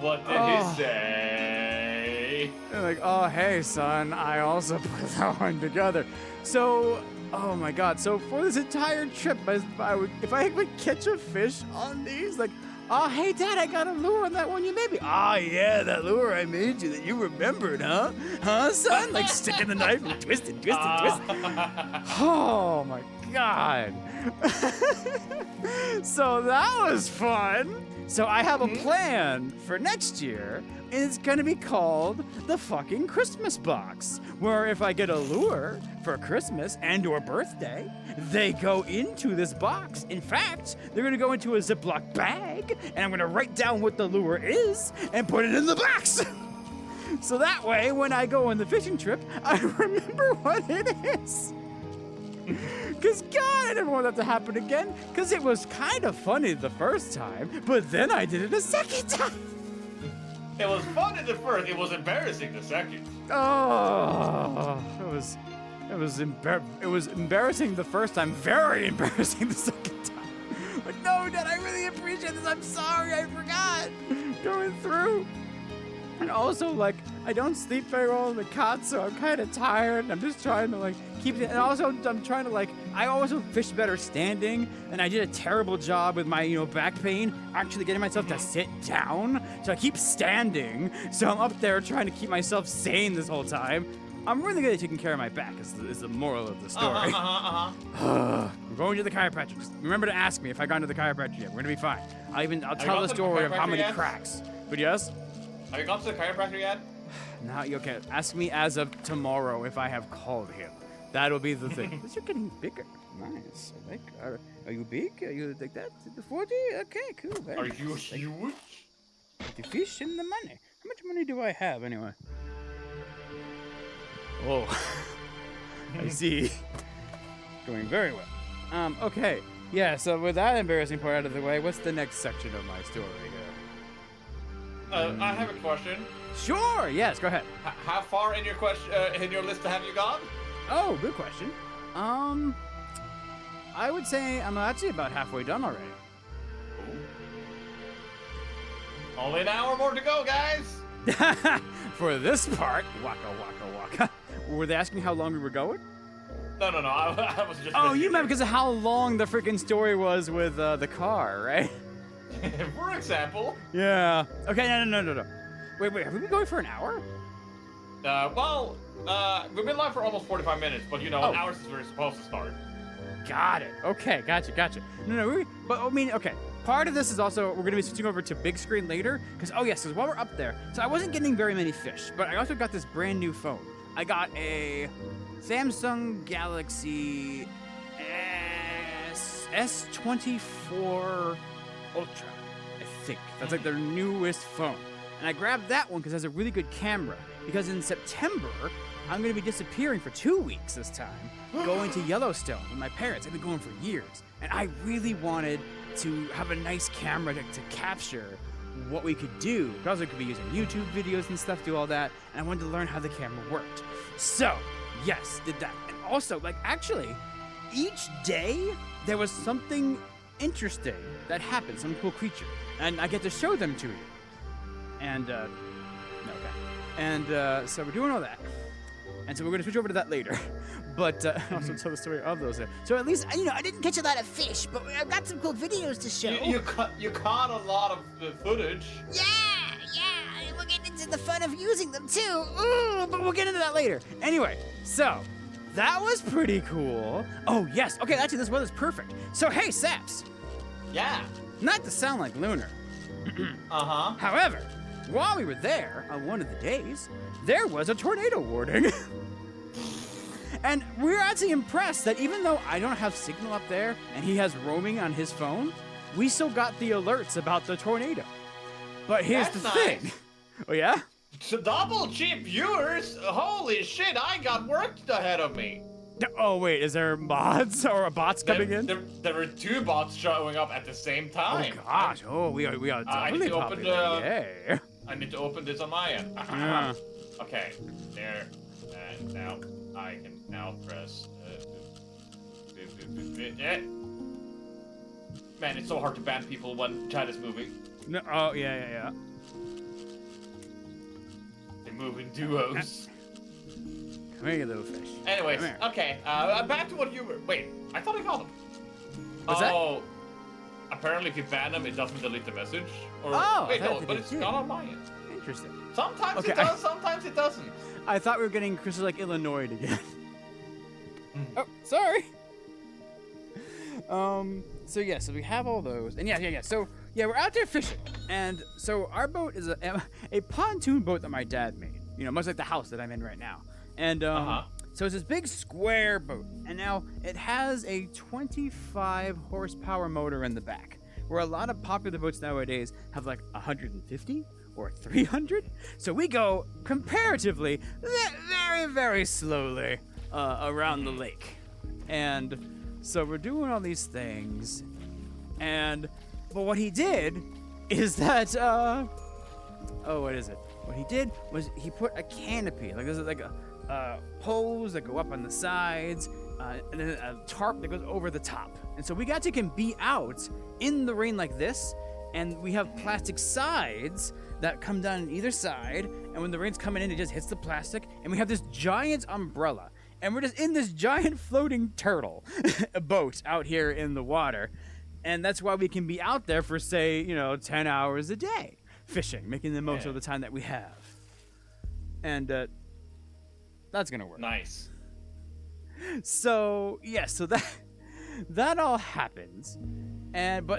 What did he say? They're like, oh, hey, son, I also put that one together. So, oh my God. So for this entire trip, if I would catch a fish on these, like, oh, hey, Dad, I got a lure on that one you made me. Oh, yeah, that lure I made you that you remembered, huh? Huh, son? Like sticking the knife and twisting. Oh, my God. So that was fun. So I have a plan for next year, and it's going to be called the fucking Christmas box, where if I get a lure for Christmas and or birthday, they go into this box. In fact, they're going to go into a Ziploc bag, and I'm going to write down what the lure is and put it in the box. So that way, when I go on the fishing trip, I remember what it is. Because, God, I never want that to happen again. Because it was kind of funny the first time, but then I did it a second time. It was fun in the first, it was embarrassing the second. Oh, it was embarrassing the first time, very embarrassing the second time. Like, no, Dad, I really appreciate this. I'm sorry, I forgot. Going through. And also, like, I don't sleep very well in the cot, so I'm kind of tired. I'm just trying to, like, keep it. And also, I'm trying to, like, I also fish better standing. And I did a terrible job with my, back pain, actually getting myself to sit down So I keep standing. So I'm up there trying to keep myself sane this whole time. I'm really good at taking care of my back, is the moral of the story. We're going to the chiropractor. Just remember to ask me if I got into the chiropractor yet. We're gonna be fine. I'll tell the story of how many cracks. But yes? Have you gone to the chiropractor yet? No, okay. Ask me as of tomorrow if I have called him. That'll be the thing. But you're getting bigger. Nice. I like. Are you big? Are you like that? The 40? Okay, cool. Very Are nice. you huge? The fish and the money. How much money do I have anyway? Oh, I see. Going very well. Okay. Yeah. So with that embarrassing part out of the way, what's the next section of my story here? I have a question. Sure. Yes. Go ahead. How far in your in your list have you gone? Oh, good question. I would say I'm actually about halfway done already. Only an hour more to go, guys. For this part, waka waka waka. Were they asking how long we were going? No. I was just. Oh, you meant because of how long the freaking story was with the car, right? For example. Yeah. Okay. No. Wait. Have we been going for an hour? We've been live for almost 45 minutes, but an hour since we were supposed to start. Got it. Okay. Gotcha. No. But I mean, okay. Part of this is also we're gonna be switching over to big screen later, because because while we're up there, so I wasn't getting very many fish, but I also got this brand new phone. I got a Samsung Galaxy S24 Ultra, I think. That's like their newest phone. And I grabbed that one because it has a really good camera. Because in September, I'm going to be disappearing for 2 weeks this time, going to Yellowstone with my parents. I've been going for years. And I really wanted to have a nice camera to capture what we could do. Because I could be using YouTube videos and stuff, do all that. And I wanted to learn how the camera worked. So, yes, did that. And also, actually, each day there was something interesting that happened, some cool creature. And I get to show them to you. And, so we're doing all that. And so we're going to switch over to that later. But also tell the story of those. So at least, I didn't catch a lot of fish, but I've got some cool videos to show. You caught a lot of the footage. Yeah, we'll get into the fun of using them too. Ooh, but we'll get into that later. Anyway, so that was pretty cool. Oh, yes. Okay, actually, this weather's perfect. So, hey, Saps. Yeah. Not to sound like Lunar. Uh-huh. However, while we were there on one of the days, there was a tornado warning. And we were actually impressed that even though I don't have signal up there and he has roaming on his phone, we still got the alerts about the tornado. But here's That's the nice. thing. Oh, yeah? So double cheap viewers? Holy shit, I got work ahead of me. Oh, wait, is there mods or bots coming in? There were 2 bots showing up at the same time. Oh, gosh. Oh, we are I need definitely to open popular. Yay. I need to open this on my end. Yeah. Okay, there. And now I can press. Man, it's so hard to ban people when chat is moving. No, oh, yeah. They move in duos. Come here, you little fish. Anyways, Come here. okay. Back to what you were. Wait, I thought I got them. What's that? Apparently, if you ban them, it doesn't delete the message. Or Oh, wait, I thought no, that but it it's did. not on my end. Interesting. Sometimes Okay, it does, sometimes it doesn't. I thought we were getting Crystal Lake, Illinois again. Oh, sorry. So we have all those, and yeah. So we're out there fishing, and so our boat is a pontoon boat that my dad made. Much like the house that I'm in right now, and so it's this big square boat, and now it has a 25 horsepower motor in the back, where a lot of popular boats nowadays have like 150 or 300. So we go comparatively very, very slowly around the lake. And so we're doing all these things. But what he did is that, what is it? What he did was he put a canopy, like there's like a poles that go up on the sides, and then a tarp that goes over the top. And so we can be out in the rain like this, and we have plastic sides that come down on either side, and when the rain's coming in, it just hits the plastic, and we have this giant umbrella, and we're just in this giant floating turtle boat out here in the water, and that's why we can be out there for, say, 10 hours a day. fishing, making the most Yeah. of the time that we have. And that's gonna work. Nice. So yeah, so that all happens,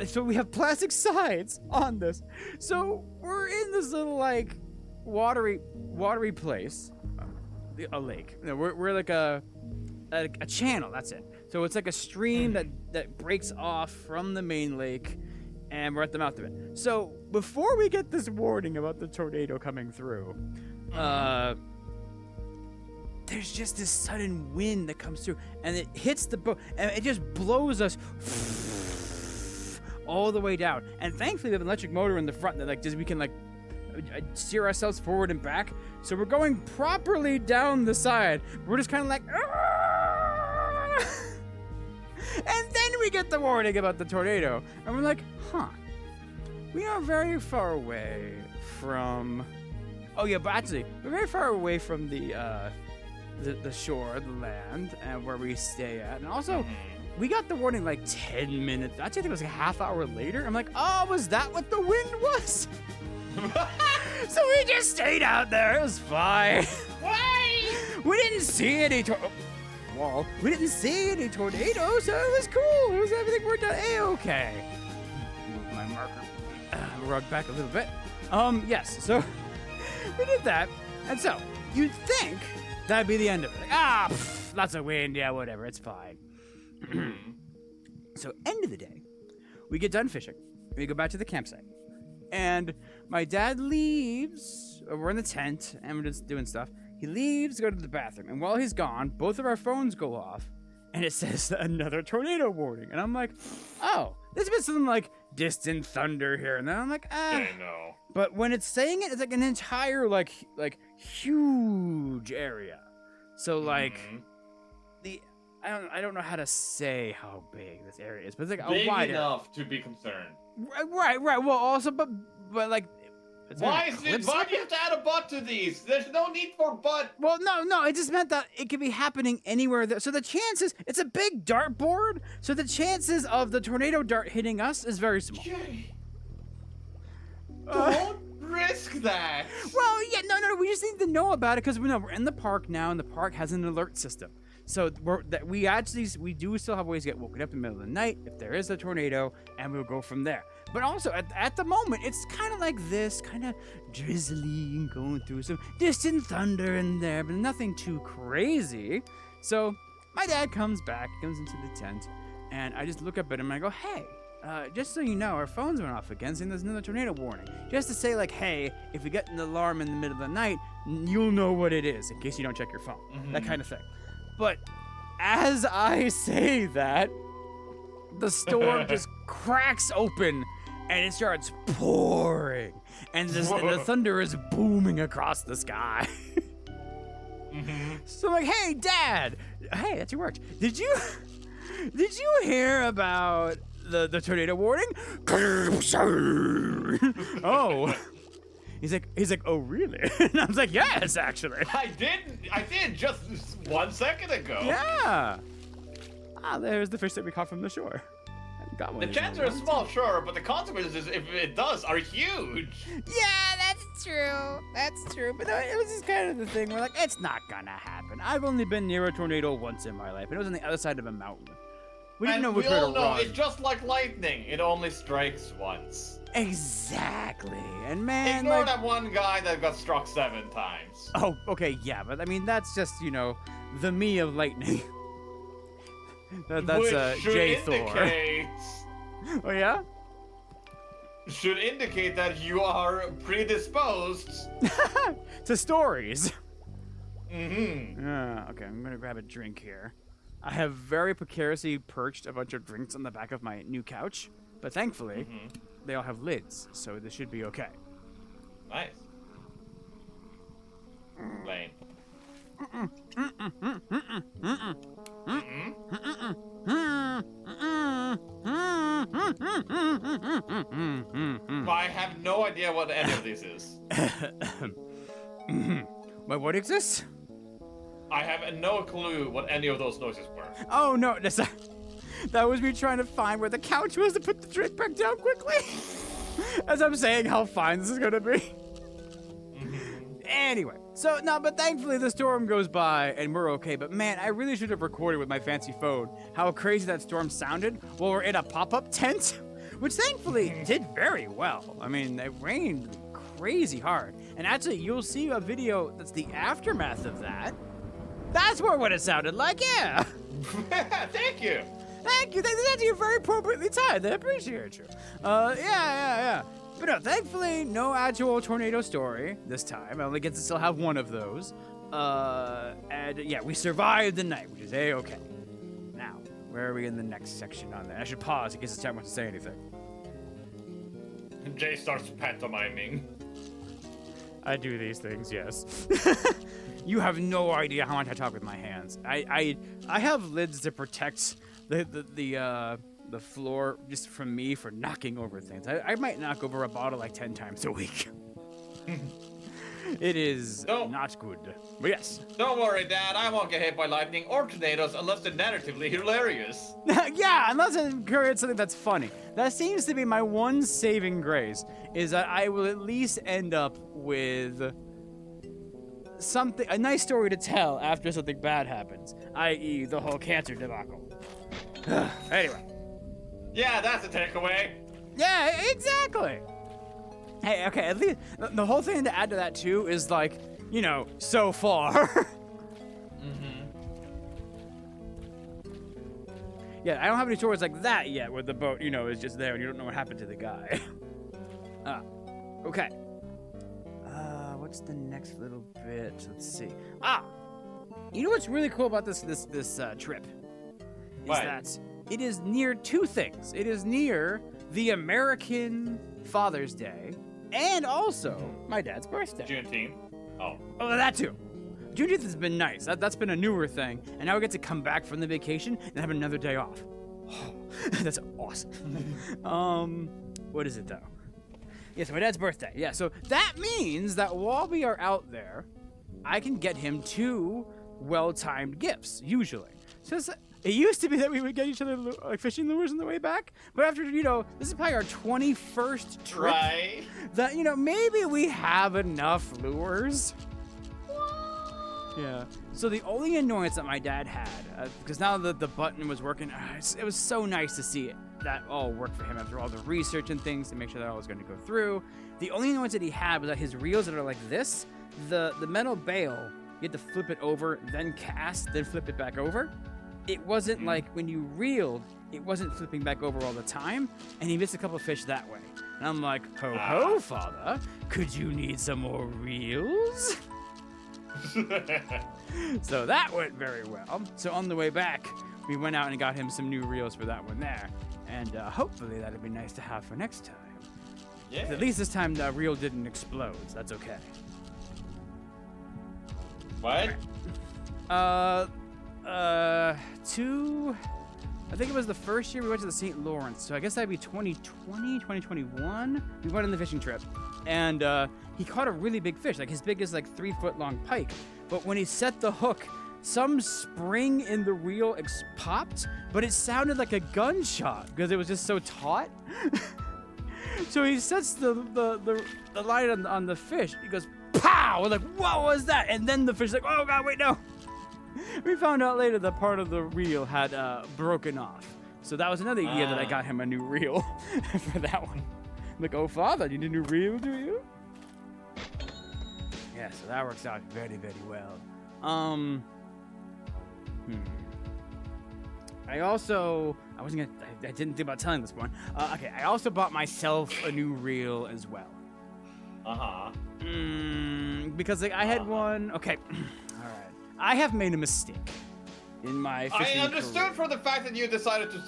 so we have plastic sides on this. So we're in this little like watery place, a lake. No, we're like a channel. That's it. So it's like a stream that breaks off from the main lake, and we're at the mouth of it. So before we get this warning about the tornado coming through, there's just this sudden wind that comes through, and it hits the boat, and it just blows us all the way down. And thankfully, we have an electric motor in the front that we can steer ourselves forward and back. So we're going properly down the side. We're just kind of like, and then we get the warning about the tornado, and we're like, huh, we are very far away from. Oh yeah, but actually, we're very far away from the shore, the land, and where we stay at. And also, we got the warning like 10 minutes. Actually, I think it was like a half hour later. I'm like, oh, was that what the wind was? So we just stayed out there. It was fine. Why? We didn't see any We didn't see any tornadoes, so it was cool. Everything worked out A-okay. Move my marker rug back a little bit. Yes. So we did that, and so you'd think that'd be the end of it. Like, lots of wind, yeah, whatever, it's fine. So, end of the day, we get done fishing. We go back to the campsite. And my dad leaves. We're in the tent, and we're just doing stuff. He leaves to go to the bathroom. And while he's gone, both of our phones go off. And it says another tornado warning. And I'm like, oh, there's been some, like, distant thunder here. And then I'm like, I know. But when it's saying it, it's like an entire, like huge area. So, like, I don't know how to say how big this area is, but it's like Big a wide area. enough to be concerned. Right. Well, also, but like, it's Why gonna do you have to add a butt to these? There's no need for butt. Well, no, it just meant that it could be happening anywhere. So the chances, it's a big dartboard, so the chances of the tornado dart hitting us is very small. Jay, don't risk that. Well, yeah, no, we just need to know about it because we're in the park now, and the park has an alert system. So we do still have ways to get woken up in the middle of the night if there is a tornado, and we'll go from there. But also, at the moment, it's kind of like this, kind of drizzly, going through some distant thunder in there, but nothing too crazy. So my dad comes into the tent, and I just look up at him and I go, hey, just so you know, our phones went off again, saying there's another tornado warning. Just to say, like, hey, if we get an alarm in the middle of the night, you'll know what it is in case you don't check your phone. That kind of thing. But as I say that, the storm just cracks open and it starts pouring. And the thunder is booming across the sky. So I'm like, hey, Dad. Hey, that's your work. Did you hear about the tornado warning? Oh. He's like, oh, really? And I was like, yes, actually. I did just 1 second ago. Yeah. There's the fish that we caught from the shore. I got one. The chances are small, sure, but the consequences, if it does, are huge. Yeah, that's true. That's true. But it was just kind of the thing where, like, it's not gonna happen. I've only been near a tornado once in my life, and it was on the other side of a mountain. We didn't know we which way to all know run. it's just like lightning. It only strikes once. Exactly. And man, Ignore like, that one guy that got struck 7 times. oh, okay, yeah, but I mean that's just the me of lightning. That's Which should J Thor. indicate, Oh yeah. should indicate that you are predisposed. To stories. Mm-hmm. Okay, I'm gonna grab a drink here. I have very precariously perched a bunch of drinks on the back of my new couch, but thankfully, they all have lids, so this should be okay. Nice. Lane. I have no idea what any of this is. Wait, what exists? I have no clue what any of those noises were. Oh no, that was me trying to find where the couch was to put the drink back down quickly. As I'm saying how fine this is gonna be. Anyway, so no, but thankfully the storm goes by and we're okay. But man, I really should have recorded with my fancy phone how crazy that storm sounded while we're in a pop-up tent, which thankfully did very well. I mean, it rained crazy hard. And actually, you'll see a video that's the aftermath of that. That's what it sounded like, yeah. Thank you. Thank you. That's you very appropriately timed. I appreciate you. Yeah. But no, thankfully, no actual tornado story this time. I only get to still have one of those. And yeah, we survived the night, which is A-okay. Now, where are we in the next section on that? I should pause in case the chat wants to say anything. Jay starts pantomiming. I do these things, yes. You have no idea how much I talk with my hands. I have lids to protect the floor just from me for knocking over things. I might knock over a bottle like 10 times a week. It is not good. But yes. Don't worry, Dad. I won't get hit by lightning or tornadoes unless they're narratively hilarious. Yeah, unless it creates something that's funny. That seems to be my one saving grace, is that I will at least end up with a nice story to tell after something bad happens, i.e. the whole cancer debacle. Anyway. Yeah, that's a takeaway. Yeah, exactly. Hey, okay, at least the whole thing to add to that too is like, so far. Yeah, I don't have any stories like that yet where the boat, is just there and you don't know what happened to the guy. Okay. What's the next little bit? Let's see. You know what's really cool about this trip? Is What? that it is near two things. It is near the American Father's Day and also my dad's birthday. Juneteenth. Oh. Oh, that too. Juneteenth has been nice. That's been a newer thing, and now we get to come back from the vacation and have another day off. That's awesome. What is it though? Yes, my dad's birthday. Yeah, so that means that while we are out there, I can get him two well-timed gifts, usually. So it used to be that we would get each other like fishing lures on the way back, but after, this is probably our 21st trip. Right. That, maybe we have enough lures. Yeah. So the only annoyance that my dad had, because now that the button was working, it was so nice to see that all work for him after all the research and things to make sure that all was going to go through. The only annoyance that he had was that his reels that are like this, the metal bail, you had to flip it over, then cast, then flip it back over. It wasn't like when you reeled, it wasn't flipping back over all the time, and he missed a couple of fish that way. And I'm like, ho, father, could you need some more reels? So that went very well. So on the way back, we went out and got him some new reels for that one there. And hopefully that'd be nice to have for next time. Yeah. At least this time the reel didn't explode, so that's okay. What? I think it was the first year we went to the St. Lawrence, so I guess that'd be 2020, 2021. We went on the fishing trip, and he caught a really big fish, like as big as like 3-foot long pike. But when he set the hook, some spring in the reel popped, but it sounded like a gunshot because it was just so taut. So he sets the line on the fish. He goes, pow! We're like, what was that? And then the fish's like, oh god, wait, no. We found out later that part of the reel had broken off. So that was another year that I got him a new reel for that one. I'm like, oh father, you need a new reel, do you? Yeah, so that works out very, very well. I didn't think about telling this one. Okay, I also bought myself a new reel as well. Because like I had one. Okay, all right. I have made a mistake in my fishing I understood career. for the fact that you decided to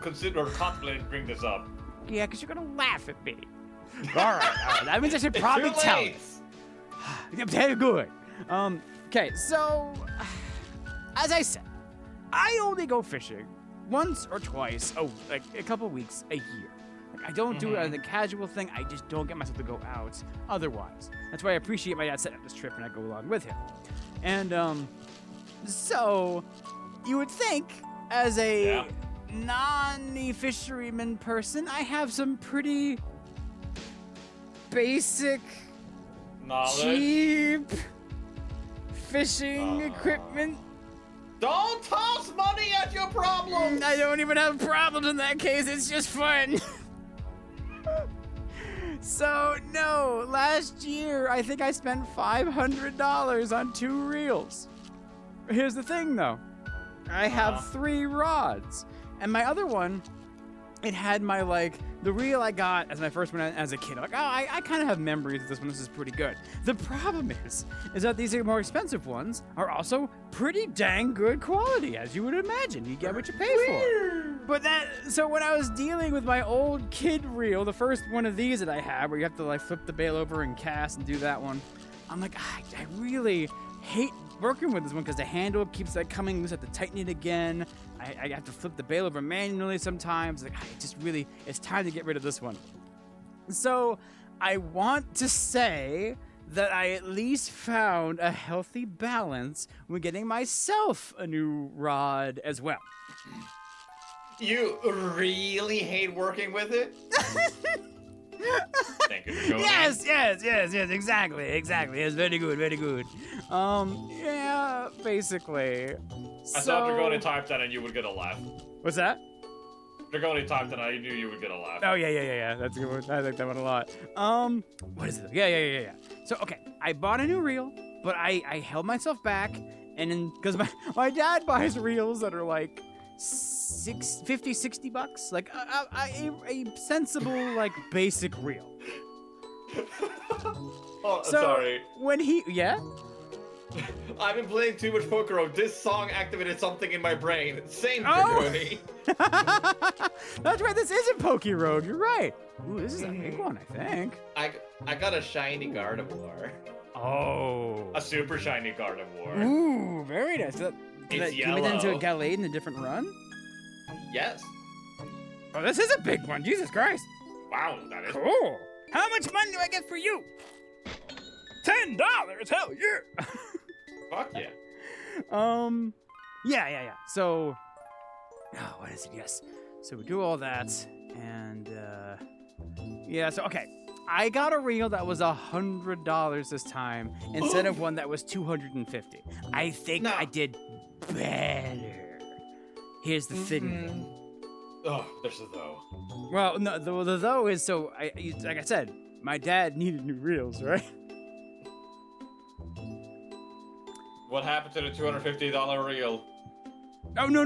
consider or contemplate bring this up. Yeah, because you're gonna laugh at me. All right. That means I should probably It's too tell late. it. Very good. Okay, so as I said, I only go fishing once or twice, like a couple weeks a year. Like I don't do it as a casual thing. I just don't get myself to go out otherwise. That's why I appreciate my dad setting up this trip and I go along with him. And so you would think as a non-fisheryman person, I have some pretty basic, Knowledge. cheap fishing equipment. Don't toss money at your problems! I don't even have problems in that case, it's just fun. So, no, last year I think I spent $500 on 2 reels. Here's the thing though, I have 3 rods, and my other one, it had my, like, the reel I got as my first one as a kid. Like, oh, I kind of have memories of this one. This is pretty good. The problem is that these more expensive ones are also pretty dang good quality, as you would imagine. You get what you pay for. But so when I was dealing with my old kid reel, the first one of these that I had, where you have to like flip the bail over and cast and do that one, I'm like, I really hate working with this one because the handle keeps like coming loose. I have to tighten it again. I have to flip the bail over manually sometimes. Like, it's time to get rid of this one. So I want to say that I at least found a healthy balance when getting myself a new rod as well. You really hate working with it? Thank you for going Yes, exactly. It's very good. Yeah, basically. I thought Dragoni typed that and you would get a laugh. What's that? Dragoni typed that and I knew you would get a laugh. Oh, yeah. That's a good one. I like that one a lot. What is it? Yeah. So, okay, I bought a new reel, but I held myself back, and then, because my dad buys reels that are like $50-$60, like a sensible, like, basic reel. Oh, So, sorry. When yeah? I've been playing too much Poker. This song activated something in my brain. Same Oh! Dragoni. That's right, this isn't Poke Road, you're right. Ooh, this is a big one, I think. I got a shiny Gardevoir. Oh. A super shiny Gardevoir. Ooh, very nice. It's you made that into a yellow. Gallade in a different run? Yes. Oh, this is a big one, Jesus Christ. Wow, that is. Cool. How much money do I get for you? $10, hell yeah. Fuck yeah. Yeah. So, what is it? Yes. So we do all that, and yeah. So okay, I got a reel that was $100 this time instead of one that was $250. I think No. I did better. Here's the thing. Oh, there's a though. Well, no, the though is so. Like I said, my dad needed new reels, right? What happened to the $250 reel? Oh no.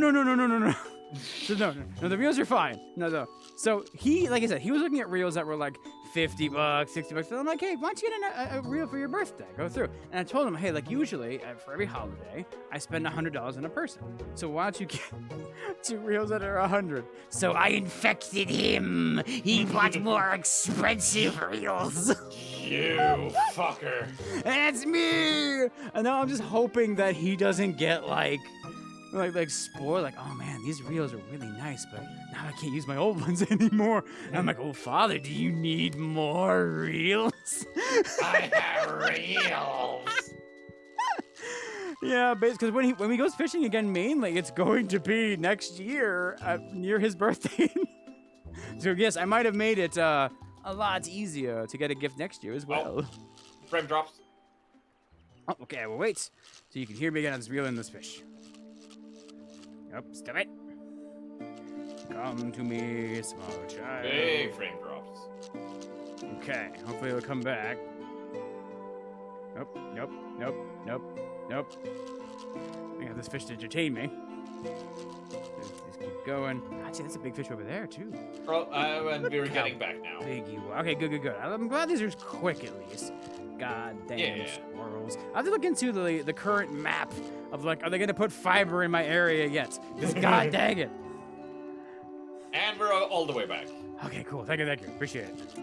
So no, the reels are fine. No. So he, like I said, he was looking at reels that were like $50, $60. So I'm like, hey, why don't you get a reel for your birthday? Go through. And I told him, hey, like usually for every holiday, I spend $100 on a person. So why don't you get 2 reels that are $100? So I infected him. He bought more expensive reels. You fucker. That's me. And now I'm just hoping that he doesn't get like spoiled, like, oh man, these reels are really nice, but now I can't use my old ones anymore. And I'm like, oh father, do you need more reels? I have reels. Yeah, because when he goes fishing again, mainly it's going to be next year near his birthday. So yes, I might have made it a lot easier to get a gift next year as well. Frame drops. Oh, okay, well wait, so you can hear me again. I was reeling this fish. Yep, stop it. Come to me, small child. Big frame drops. Okay, hopefully it'll come back. Nope. I got this fish to entertain me. Just keep going. Actually, that's a big fish over there, too. Oh, and we're getting back now. Big you are. Okay, good. I'm glad these are quick, at least. God damn Yeah. squirrels. I have to look into the current map of, like, are they going to put fiber in my area yet? Because god dang it. And we're all the way back. Okay, cool. Thank you. Appreciate it.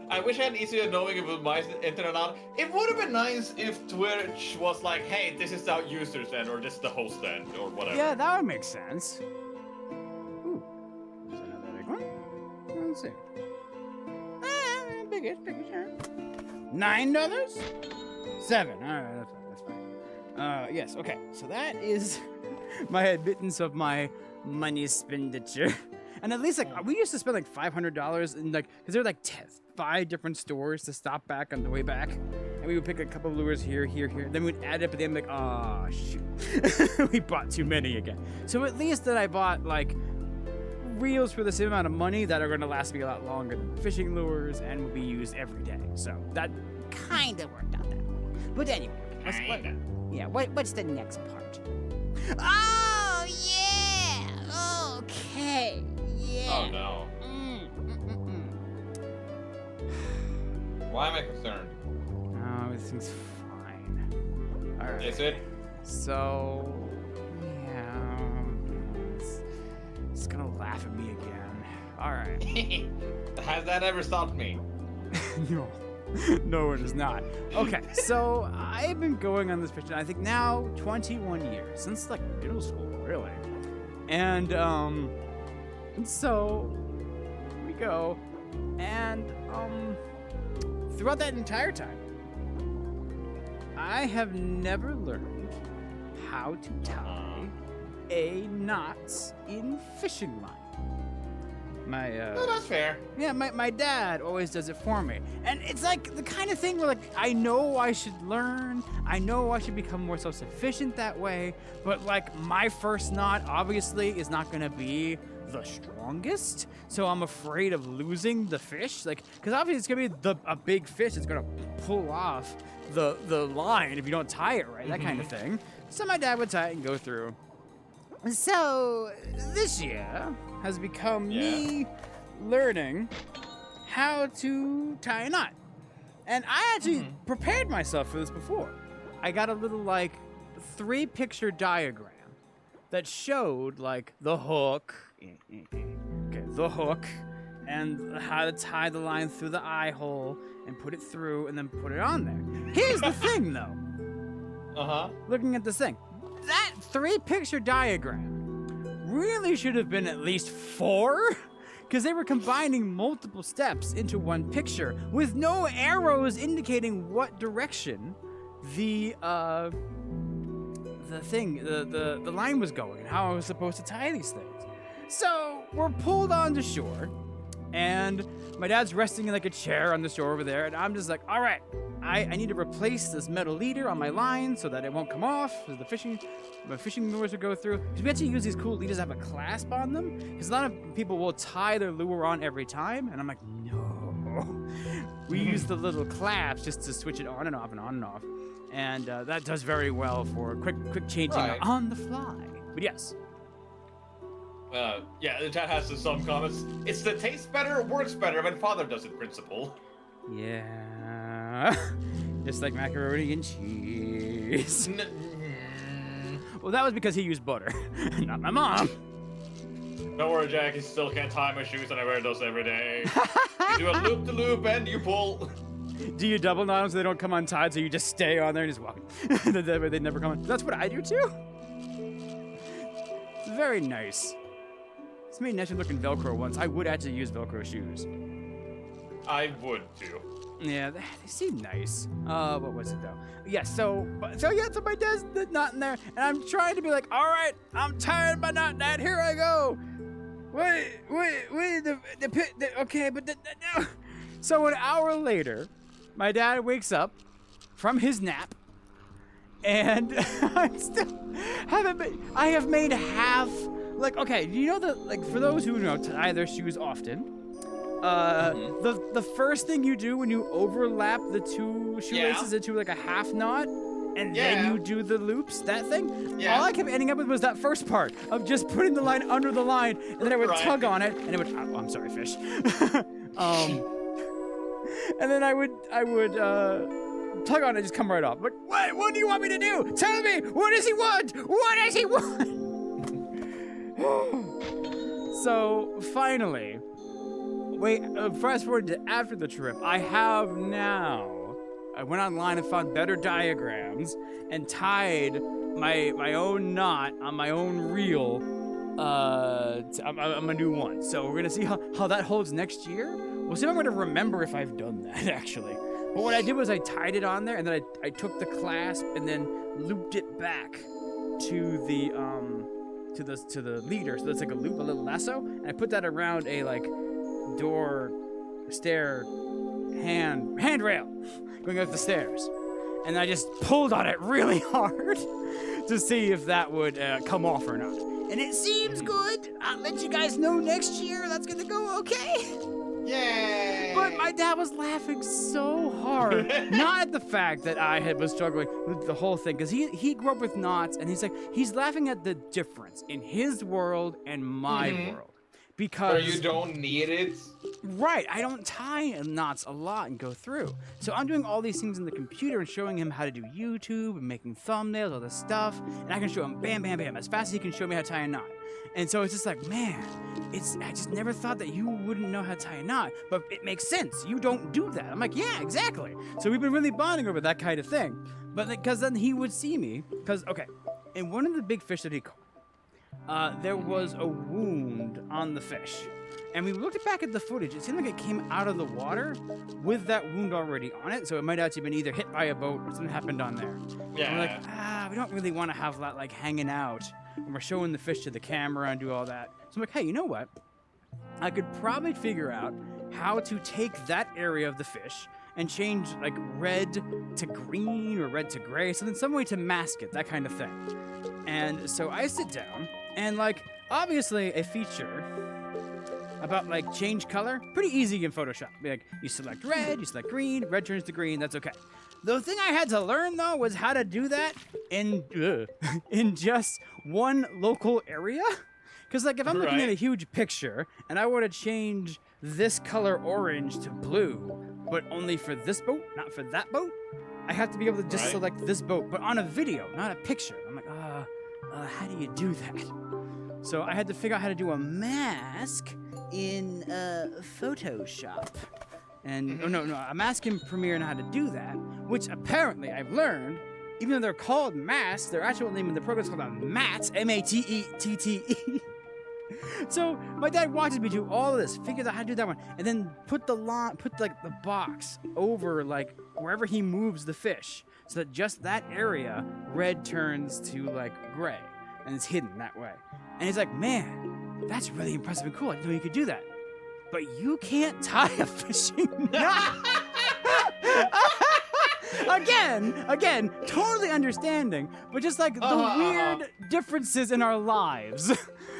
I wish I had easier knowing if it was my internet out. It would have been nice if Twitch was like, hey, this is the user's end, or this is the host end, or whatever. Yeah, that would make sense. Ooh. Is another big one? Let's see. Biggish, sure. $9? $7. Alright, that's fine. Yes, okay. So that is my admittance of my money expenditure. And at least, like, we used to spend like $500 and like, because they're like 5 different stores to stop back on the way back, and we would pick a couple of lures here, here, here. Then we'd add it up at the end, like, oh shoot, we bought too many again. So at least that I bought like reels for the same amount of money that are going to last me a lot longer than fishing lures and will be used every day. So that Kind of worked out that way. But anyway, what's the next part? Oh, yeah! Okay, yeah. Oh no. Why am I concerned? no, everything's fine. All right. Is it? So, yeah, it's gonna laugh at me again. All right. Has that ever stopped me? No, no, it is not. Okay, so I've been going on this fishing, I think now 21 years, since like middle school, really. And so we go, and throughout that entire time, I have never learned how to tie a knot in fishing line. Oh, that's fair. Yeah, my dad always does it for me. And it's like the kind of thing where like I know I should learn, I know I should become more self-sufficient that way, but like my first knot obviously is not gonna be the strongest, so I'm afraid of losing the fish, like, because obviously it's gonna be a big fish that's gonna pull off the line if you don't tie it right, that kind of thing. So my dad would tie it and go through. So this year has become me learning how to tie a knot. And I actually prepared myself for this before. I got a little like 3-picture diagram that showed like the hook, the hook, and how to tie the line through the eye hole and put it through and then put it on there. Here's the thing though. Looking at this thing, that 3-picture diagram really should have been at least 4, because they were combining multiple steps into one picture with no arrows indicating what direction the line was going and how I was supposed to tie these things. So we're pulled onto shore, and my dad's resting in like a chair on the shore over there, and I'm just like, all right, I need to replace this metal leader on my line so that it won't come off, so my fishing lures will go through. Because we actually use these cool leaders that have a clasp on them, because a lot of people will tie their lure on every time, and I'm like, no. We use the little clasps just to switch it on and off and on and off, and that does very well for quick changing on the fly. But yes. Yeah, the chat has some comments. It's the taste better, works better when father does it principle. Yeah. Just like macaroni and cheese. Well, that was because he used butter, not my mom. Don't worry, Jack. He still can't tie my shoes, and I wear those every day. You do a loop-de-loop, and you pull. Do you double knot them so they don't come untied, so you just stay on there and just walk? They never come on. That's what I do too. It's very nice. It's made nice looking Velcro once. I would actually use Velcro shoes. I would too. Yeah, they seem nice. What was it though? Yeah, so my dad's knot in there, and I'm trying to be like, all right, I'm tired of my knot, Dad. Here I go. Wait, okay, but no. So an hour later, my dad wakes up from his nap, and I have made half. Like, okay, you know that, like, for those who tie their shoes often, the first thing you do when you overlap the 2 shoelaces into like a half knot, and then you do the loops, that thing. Yeah. All I kept ending up with was that first part of just putting the line under the line, and then I would tug on it, and it would. Oh, I'm sorry, fish. And then I would tug on it, and just come right off. Like, what do you want me to do? Tell me. What does he want? What does he want? So finally, fast forward to after the trip, I went online and found better diagrams and tied my own knot on my own reel on a new one. So we're gonna see how that holds next year. We'll see if I'm gonna remember if I've done that actually. But what I did was I tied it on there, and then I took the clasp and then looped it back to the leader, so that's like a little lasso, and I put that around a like door stair handrail going up the stairs. And I just pulled on it really hard to see if that would come off or not. And it seems good. I'll let you guys know next year that's gonna go okay. Yay! But my dad was laughing so hard, not at the fact that I was struggling with the whole thing, because he grew up with knots, and he's laughing at the difference in his world and my world. Because Where you don't need it. right, I don't tie knots a lot and go through. So I'm doing all these things in the computer and showing him how to do YouTube and making thumbnails, all this stuff, and I can show him bam, bam, bam, as fast as he can show me how to tie a knot. And so it's just like, man, I just never thought that you wouldn't know how to tie a knot, but it makes sense. You don't do that. I'm like, yeah, exactly. So we've been really bonding over that kind of thing. But because then he would see me, because, okay, in one of the big fish that he caught, there was a wound on the fish. And we looked back at the footage. It seemed like it came out of the water with that wound already on it. So it might actually been either hit by a boat or something happened on there. Yeah. And we're like, we don't really want to have that like hanging out when we're showing the fish to the camera and do all that. So I'm like, hey, you know what? I could probably figure out how to take that area of the fish and change like red to green or red to gray, some way to mask it, that kind of thing. And so I sit down and like, obviously a feature about like change color, pretty easy in Photoshop. Like you select red, you select green, red turns to green, that's okay. The thing I had to learn though was how to do that in just one local area. Because like if I'm looking at a huge picture and I want to change this color orange to blue, but only for this boat, not for that boat, I have to be able to just select this boat, but on a video, not a picture. I'm like, how do you do that? So I had to figure out how to do a mask in Photoshop. And a mask in Premiere and how to do that, which apparently I've learned, even though they're called masks, their actual name in the program is called a matte, M-A-T-E-T-T-E. So my dad watches me do all of this, figures out how to do that one, and then put the box over like wherever he moves the fish, so that just that area red turns to like gray, and it's hidden that way. And he's like, man, that's really impressive and cool. I didn't know you could do that. But you can't tie a fishing knot. Again, totally understanding, but just like the weird differences in our lives.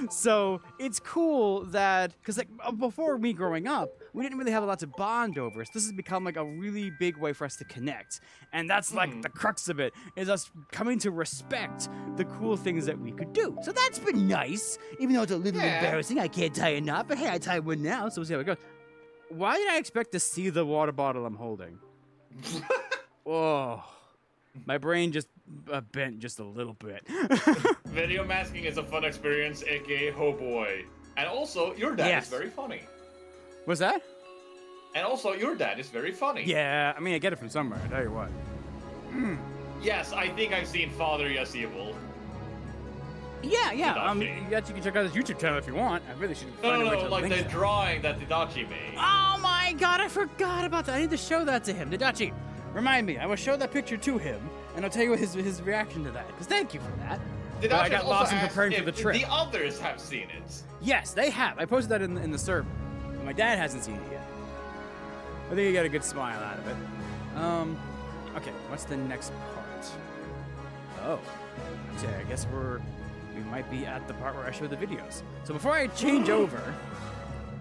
So it's cool that, because like before me growing up, we didn't really have a lot to bond over. So this has become like a really big way for us to connect. And that's like the crux of it, is us coming to respect the cool things that we could do. So that's been nice, even though it's a little embarrassing. I can't tie a knot, but hey, I tie one now, so we'll see how it goes. Why did I expect to see the water bottle I'm holding? Whoa. My brain just bent just a little bit. Video masking is a fun experience, aka oh boy. And also, your dad is very funny. What's that? And also, your dad is very funny. Yeah, I mean, I get it from somewhere, I tell you what. Yes, I think I've seen Father Yes Evil. Yeah. You can check out his YouTube channel if you want. I really should find a way to like link the that. drawing that Didachi made. Oh my god, I forgot about that. I need to show that to him. Didachi, remind me. I will show that picture to him, and I'll tell you his reaction to that. Because thank you for that. Didachi I got lost in preparing for the trip. The others have seen it. Yes, they have. I posted that in the server. But my dad hasn't seen it yet. I think he got a good smile out of it. Okay, what's the next part? Oh, okay, I guess we might be at the part where I show the videos. So before I change over,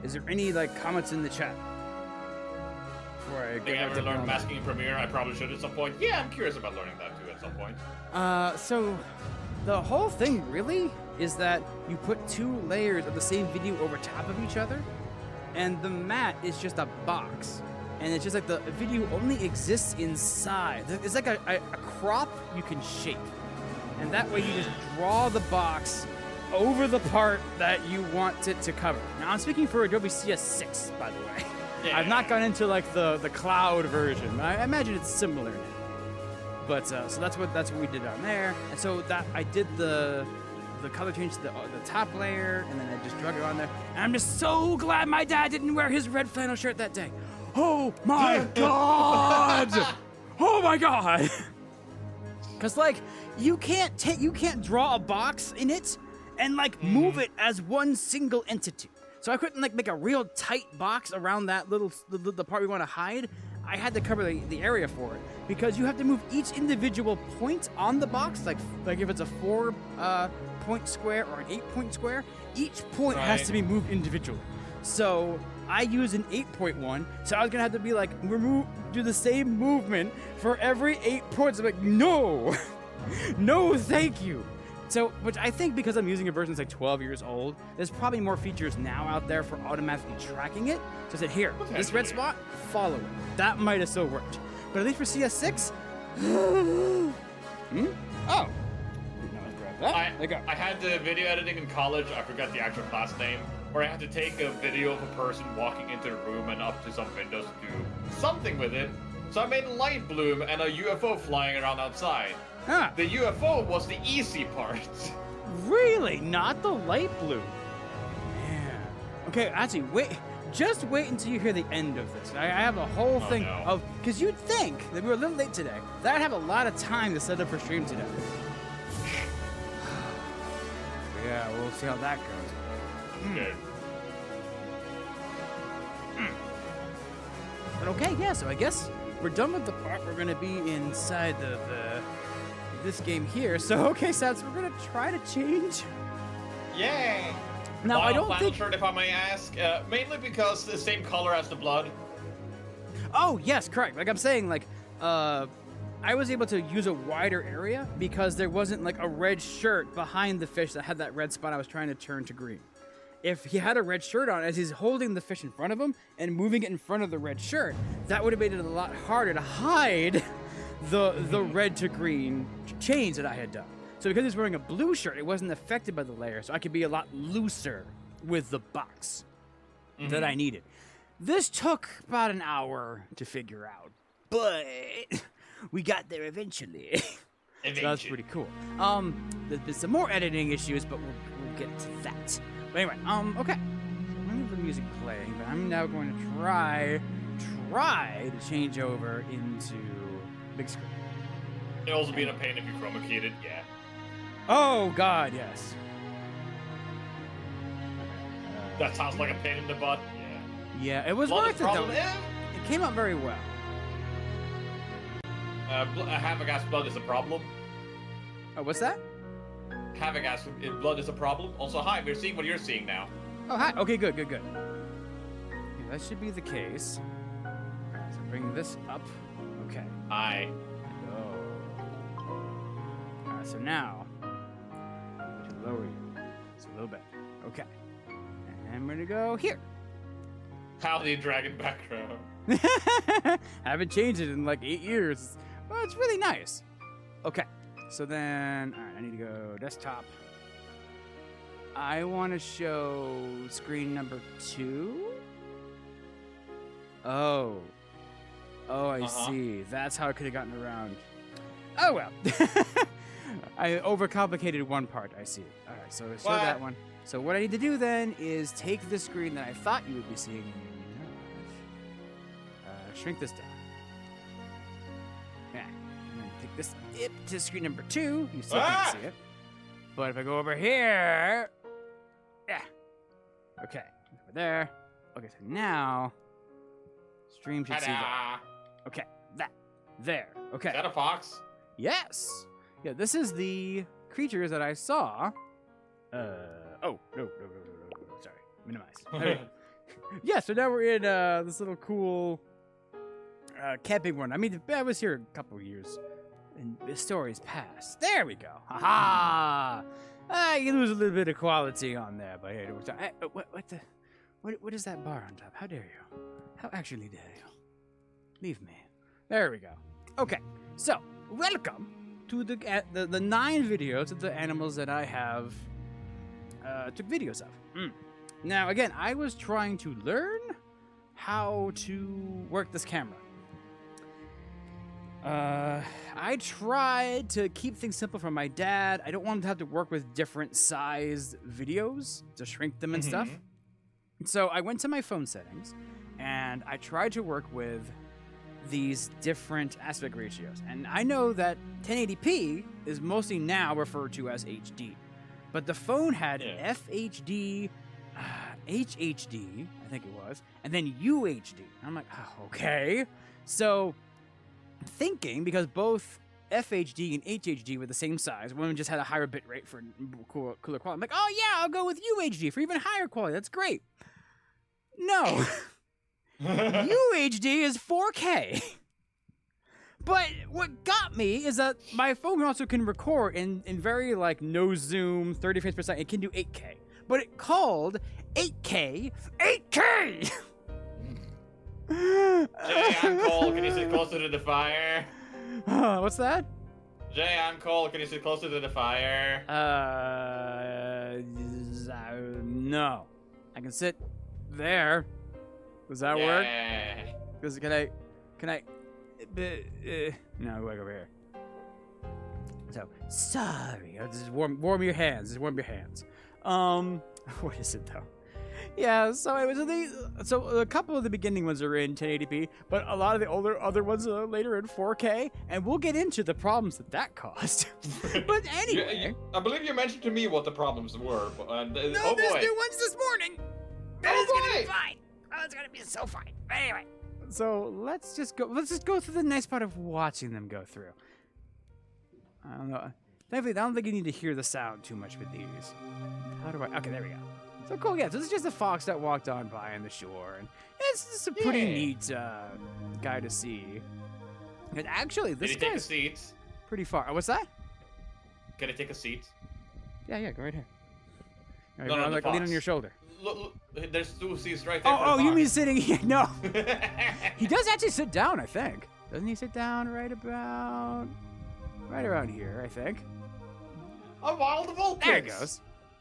is there any like comments in the chat? Before I Have you ever learned masking in Premiere? I probably should at some point. Yeah, I'm curious about learning that too at some point. So the whole thing really is that you put 2 layers of the same video over top of each other, and the mat is just a box. And it's just like the video only exists inside. It's like a crop you can shape. And that way you just draw the box over the part that you want it to cover. Now I'm speaking for Adobe CS6, by the way. Yeah. I've not gone into like the cloud version. I imagine it's similar now. But so that's what we did on there. And so that I did the color change to the top layer, and then I just drug it on there. And I'm just so glad my dad didn't wear his red flannel shirt that day. Oh my god! Oh my god! Cause like you can't draw a box in it and like move it as one single entity. So I couldn't like make a real tight box around that the part we want to hide. I had to cover the area for it because you have to move each individual point on the box, like if it's a 4 point square or an 8 point square, each point has Right. to be moved individually. So I used an 8-point one, so I was gonna have to be like, do the same movement for every 8 points. I'm like, no, no, thank you. So, which I think because I'm using a version that's like 12 years old, there's probably more features now out there for automatically tracking it. So I said, here, this red Potentially. spot, follow it. That might have still worked. But at least for CS6, Oh. Now let's grab that. There you go. I had the video editing in college. I forgot the actual class name. Where I had to take a video of a person walking into the room and up to some windows to do something with it. So I made a light bloom and a UFO flying around outside. Huh. The UFO was the easy part. Really? Not the light blue? Man. Okay, actually, just wait until you hear the end of this. I have a whole Oh, thing no. of, because you'd think that we were a little late today, that I'd have a lot of time to set up for stream today. Yeah, we'll see how that goes. Good. But okay, yeah, so I guess we're done with the part. We're gonna be inside this game here. So okay, Sats, we're gonna try to change. Yay! Now I don't flannel think. shirt, if I may ask, mainly because the same color as the blood. Oh yes, correct. Like I'm saying, like I was able to use a wider area because there wasn't like a red shirt behind the fish that had that red spot I was trying to turn to green. If he had a red shirt on as he's holding the fish in front of him and moving it in front of the red shirt, that would have made it a lot harder to hide the red to green change that I had done. So because he's wearing a blue shirt, it wasn't affected by the layer, so I could be a lot looser with the box that I needed. This took about an hour to figure out, but we got there eventually. So that's pretty cool. There's some more editing issues, but we'll get to that. But anyway, okay. So I'm leave the music playing, but I'm now going to try to change over into big screen. It'd also be a pain if you chroma keyed it, yeah. Oh God, yes. That sounds like a pain in the butt, yeah. Yeah, it was Blood worth is it though. problem, It came out very well. Havoc blood is a problem. Oh, what's that? Havoc blood is a problem. Also, hi, we're seeing what you're seeing now. Oh, hi. Okay, good. Okay, that should be the case. Alright, so bring this up. Okay. Hi. Go. Alright, so now, to lower you just a little bit. Okay. And I'm gonna go here. Howdy, dragon background. Haven't changed it in like 8 years. Well, it's really nice. Okay. So then, alright, I need to go desktop. I want to show screen number 2. Oh, I see. That's how I could have gotten around. Oh well. I overcomplicated one part. I see. All right, so show that one. So what I need to do then is take the screen that I thought you would be seeing. Shrink this down. Yeah. And then take this up to screen number 2. You still can't see it. But if I go over here, yeah. Okay. Over there. Okay, so now stream should see that. Ta-da! Okay, that. There. Okay. Is that a fox? Yes. Yeah, this is the creatures that I saw. Oh, no. Sorry. Minimize. There we go. Yeah, so now we're in this little cool camping one. I mean, I was here a couple years, and the story's past. There we go. Ha ha! You lose a little bit of quality on there, but hey, what is that bar on top? How dare you? How actually dare you? Leave me. There we go. Okay, so welcome to the 9 videos of the animals that I have took videos of. Now, again, I was trying to learn how to work this camera. I tried to keep things simple for my dad. I don't want him to have to work with different sized videos to shrink them and stuff. So I went to my phone settings and I tried to work with these different aspect ratios. And I know that 1080p is mostly now referred to as HD. But the phone had FHD, HHD, I think it was, and then UHD. I'm like, oh, okay. So, thinking, because both FHD and HHD were the same size, one just had a higher bit rate for cooler quality. I'm like, oh yeah, I'll go with UHD for even higher quality. That's great. No. UHD is 4K. But what got me is that my phone also can record in very like no zoom, 30 frames per second. It can do 8K. But it called 8K 8K! Jay, I'm Cole. Can you sit closer to the fire? What's that? Jay, I'm Cole. Can you sit closer to the fire? No. I can sit there. Does that work? Yeah. Cause can I? No, like over here. So sorry. I'll just warm your hands. Just warm your hands. What is it though? Yeah. So it was so a couple of the beginning ones are in 1080p, but a lot of the other ones are later in 4K, and we'll get into the problems that caused. But anyway, I believe you mentioned to me what the problems were. But, No, oh there's boy. new ones this morning. That is gonna be fine. Oh, it's gonna be so fine. But anyway. so let's just go through the nice part of watching them go through. I don't know. Thankfully, I don't think you need to hear the sound too much with these. How do I? Okay, there we go. So cool, yeah. So this is just a fox that walked on by on the shore, and it's just a pretty Yeah. neat guy to see. And actually, Can this you take a guy's seat? pretty far. What's that? Can I take a seat? Yeah, go right here. All right, No, no, the like lean on fox. your shoulder. Look, there's two seats right there. Oh, for the you mean fox. sitting here? No, he does actually sit down. I think doesn't he sit down right around here? I think. A wild Vulpix. There it goes.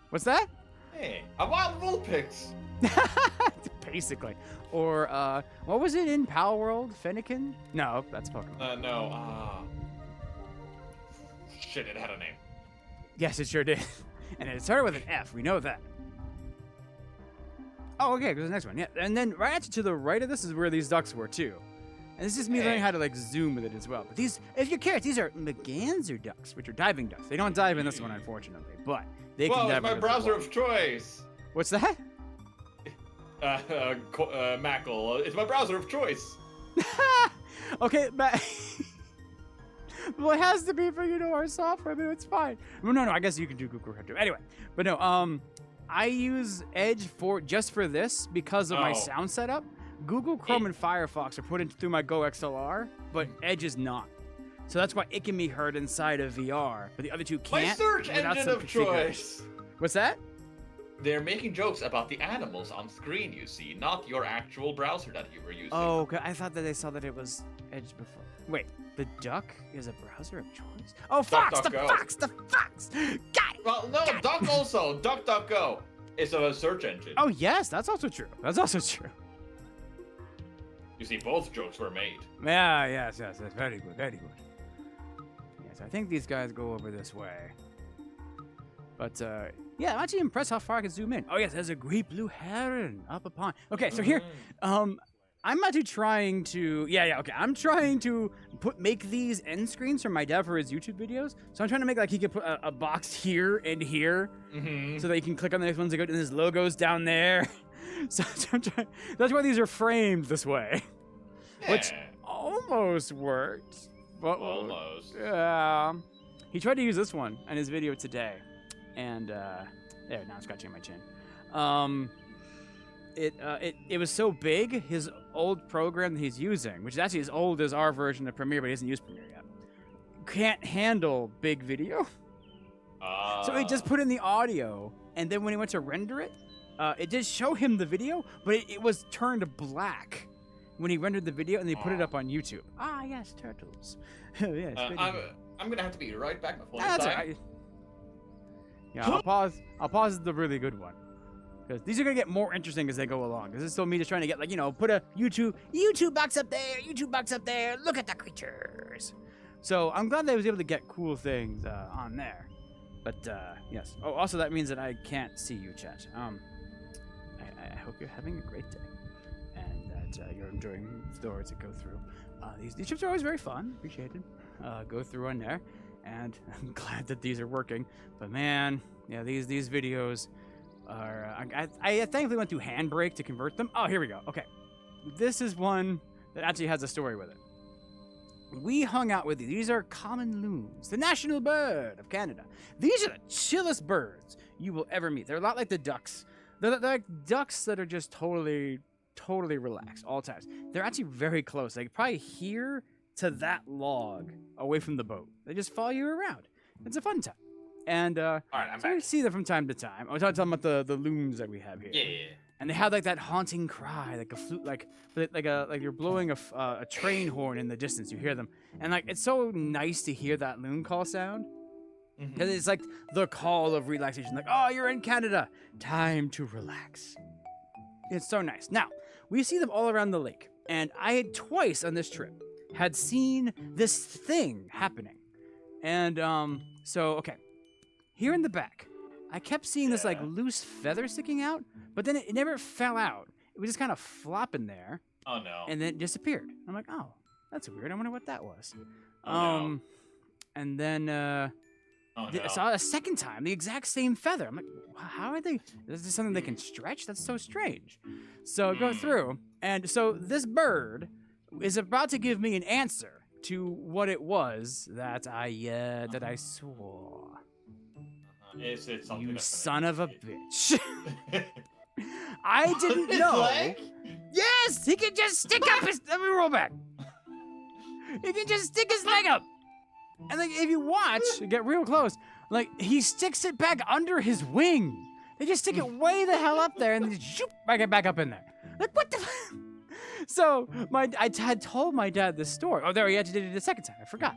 What's that? Hey, a wild Vulpix. Basically. Or, what was it in Pal World? Fennekin? No, that's Pokemon. No. Shit, it had a name. Yes, it sure did. And it started with an F. We know that. Oh, okay, there's the next one. Yeah, and then right actually to the right of this is where these ducks were, too. And this is me learning how to, like, zoom with it as well. But these, if you're curious, these are Merganser ducks, which are diving ducks. They don't dive in this one, unfortunately, but they can Well, dive it's my in browser of choice. What's that? Mackle. It's my browser of choice. Okay, but well, it has to be for our software, but it's fine. Well, no, I guess you can do Google Chrome too. Anyway, but no, I use Edge just for this because of my Oh. sound setup. Google Chrome and Firefox are put into through my Go XLR, but Edge is not. So that's why it can be heard inside of VR, but the other two My can't. search without engine some of configuration. choice. What's that? They're making jokes about the animals on screen, you see, not your actual browser that you were using. Oh, okay. I thought that they saw that it was Edge before. Wait, the duck is a browser of choice? Oh, Fox! The DuckDuckGo. Fox! The Fox! Got it! Well, no, Duck also. DuckDuckGo. It's a search engine. Oh, yes, that's also true. That's also true. You see, both jokes were made. Yeah, yes. Very good, very good. Yes, I think these guys go over this way. But, yeah, I'm actually impressed how far I can zoom in. Oh, yes, there's a great blue heron up upon. Okay, so here, I'm actually trying to, okay. I'm trying to make these end screens for my dad for his YouTube videos. So I'm trying to make, like, he could put a box here and here so that you can click on the next ones to go, and his logo's down there. So I'm trying, that's why these are framed this way. Which Yeah, almost worked. But, almost. yeah. He tried to use this one in his video today. And, there, now I'm scratching my chin. It was so big, his old program that he's using, which is actually as old as our version of Premiere, but he hasn't used Premiere yet, can't handle big video. So he just put in the audio, and then when he went to render it, it did show him the video, but it was turned black when he rendered the video, and they put it up on YouTube. Ah, yes, turtles. Yes, I'm gonna have to be right back. My phone is that's dying. alright. Yeah, I'll pause the really good one. Because these are going to get more interesting as they go along. This is still me just trying to get, like, put a YouTube box up there, look at the creatures. So I'm glad that I was able to get cool things on there. But, yes. Oh, also that means that I can't see you, chat. I hope you're having a great day. And that you're enjoying the stories that go through. These trips are always very fun. Appreciated. Go through on there. And I'm glad that these are working. But man, yeah, these videos are... I thankfully went through Handbrake to convert them. Oh, here we go. Okay. This is one that actually has a story with it. We hung out with these. These are common loons, the national bird of Canada. These are the chillest birds you will ever meet. They're a lot like the ducks. They're like ducks that are just totally relaxed all times. They're actually very close. They probably hear to that log away from the boat. They just follow you around. It's a fun time. And All right, I'm so back. we see them from time to time. I was talking about the loons that we have here. Yeah. And they have like that haunting cry, like a flute, like you're blowing a train horn in the distance. You hear them, and like it's so nice to hear that loon call sound, because it's like the call of relaxation. Like, oh, you're in Canada, time to relax. It's so nice. Now we see them all around the lake, and I had twice on this trip had seen this thing happening, and so okay, here in the back. I kept seeing this like loose feather sticking out, but then it never fell out. It was just kind of flopping there, Oh no. and then it disappeared. I'm like, oh, that's weird. I wonder what that was. Oh, no. And then Oh I no. saw a second time the exact same feather. I'm like, how are they? Is this something they can stretch? That's so strange. So I go through, and so this bird is about to give me an answer to what it was that I saw. Is it something? You that's son of a connected? bitch. I didn't His know. leg? Yes, he can just stick up his. Let me roll back. He can just stick his leg up. And like, if you watch, get real close, like he sticks it back under his wing. They just stick it way the hell up there and then shoop, back up in there. Like what the? So I had told my dad this story. Oh, there he actually did it a second time. I forgot.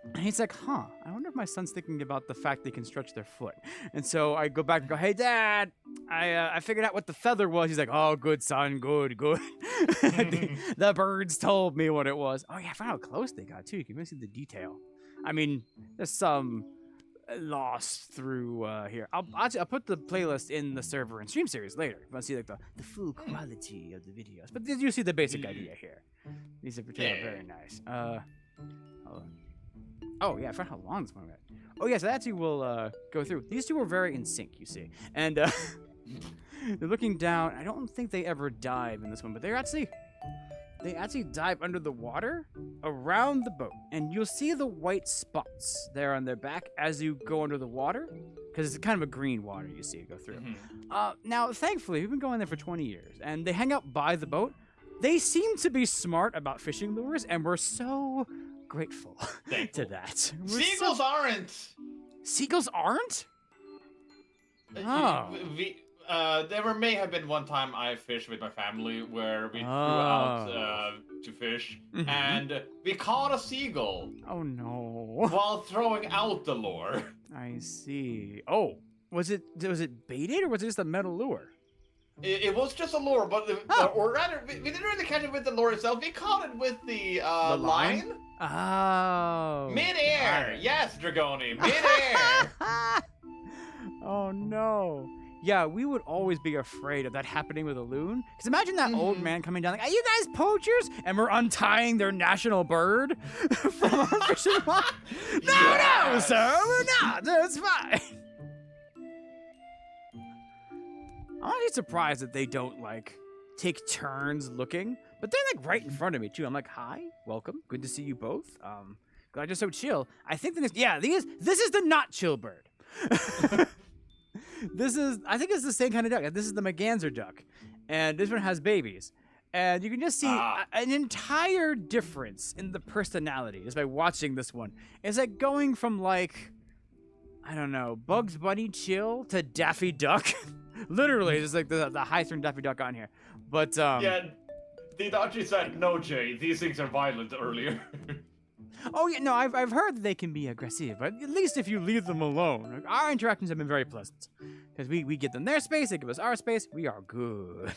And he's like, huh, I wonder if my son's thinking about the fact they can stretch their foot. And so I go back and go, hey, Dad, I figured out what the feather was. He's like, oh, good, son, good. the birds told me what it was. Oh, yeah, I found how close they got, too. You can really see the detail. I mean, there's some lost through here. I'll put the playlist in the server and stream series later. If you want to see like the full quality of the videos. But you see the basic idea here. These are very nice. Hold on. Oh, yeah, I forgot how long this one went. Oh, yeah, so that two will go through. These two were very in sync, you see. And they're looking down. I don't think they ever dive in this one, but they actually dive under the water around the boat. And you'll see the white spots there on their back as you go under the water, because it's kind of a green water you see go through. Now, thankfully, we've been going there for 20 years, and they hang out by the boat. They seem to be smart about fishing lures, and we're so grateful to that. Seagulls aren't. Seagulls aren't? Oh. There may have been one time I fished with my family where we threw out to fish, and we caught a seagull. Oh no! While throwing out the lure. I see. Oh, was it baited or was it just a metal lure? It was just a lure, but or rather, we didn't really catch it with the lure itself. We caught it with the line. Oh. Mid-air. Yes, Dragoni. Mid-air. Oh no. Yeah, we would always be afraid of that happening with a loon. Because imagine that old man coming down like, are you guys poachers? And we're untying their national bird from our fishing line. No, sir, we're not. It's fine. I'm actually surprised that they don't, like, take turns looking. But they're, like, right in front of me, too. I'm like, hi, welcome. Good to see you both. Glad you're so chill. I think this is the not chill bird. I think it's the same kind of duck. This is the Merganser duck. And this one has babies. And you can just see an entire difference in the personality just by watching this one. It's like going from, like, I don't know, Bugs Bunny chill to Daffy Duck. Literally, it's like the high-turned Daffy Duck on here. But, yeah, the doctor said, no, Jay, these things are violent earlier. Oh, yeah, no, I've heard that they can be aggressive, but at least if you leave them alone. Like, our interactions have been very pleasant. Because we give them their space, they give us our space, we are good.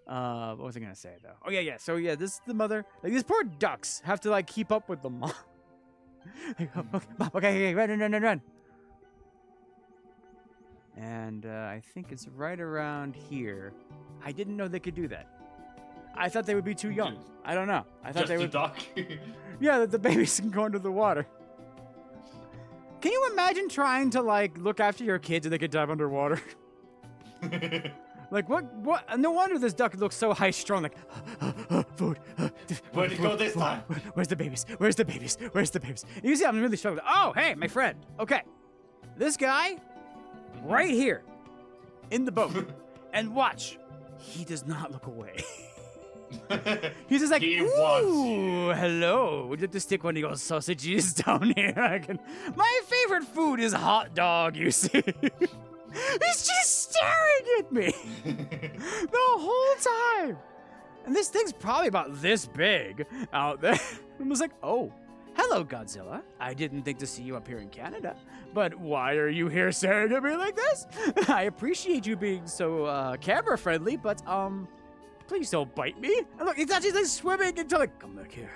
What was I going to say, though? Oh, yeah, so, yeah, this is the mother. Like, these poor ducks have to, like, keep up with the mom. Okay, run. And I think it's right around here. I didn't know they could do that. I thought they would be too young. I don't know. I thought Just they a would. duck. Yeah, that the babies can go under the water. Can you imagine trying to like look after your kids and they could dive underwater? Like what? No wonder this duck looks so high strung. Like food. Where'd it go this time? Where's the babies? Where's the babies? Where's the babies? You see, I'm really struggling. Oh, hey, my friend. Okay, this guy, right here, in the boat, and watch. He does not look away. He's just like, He wants ooh, hello. Would you like to stick one of your sausages down here? My favorite food is hot dog, you see. He's just staring at me the whole time. And this thing's probably about this big out there. I was like, oh, hello, Godzilla. I didn't think to see you up here in Canada, but why are you here staring at me like this? I appreciate you being so camera friendly, but please don't bite me. And look, he's actually like swimming until like, come back here.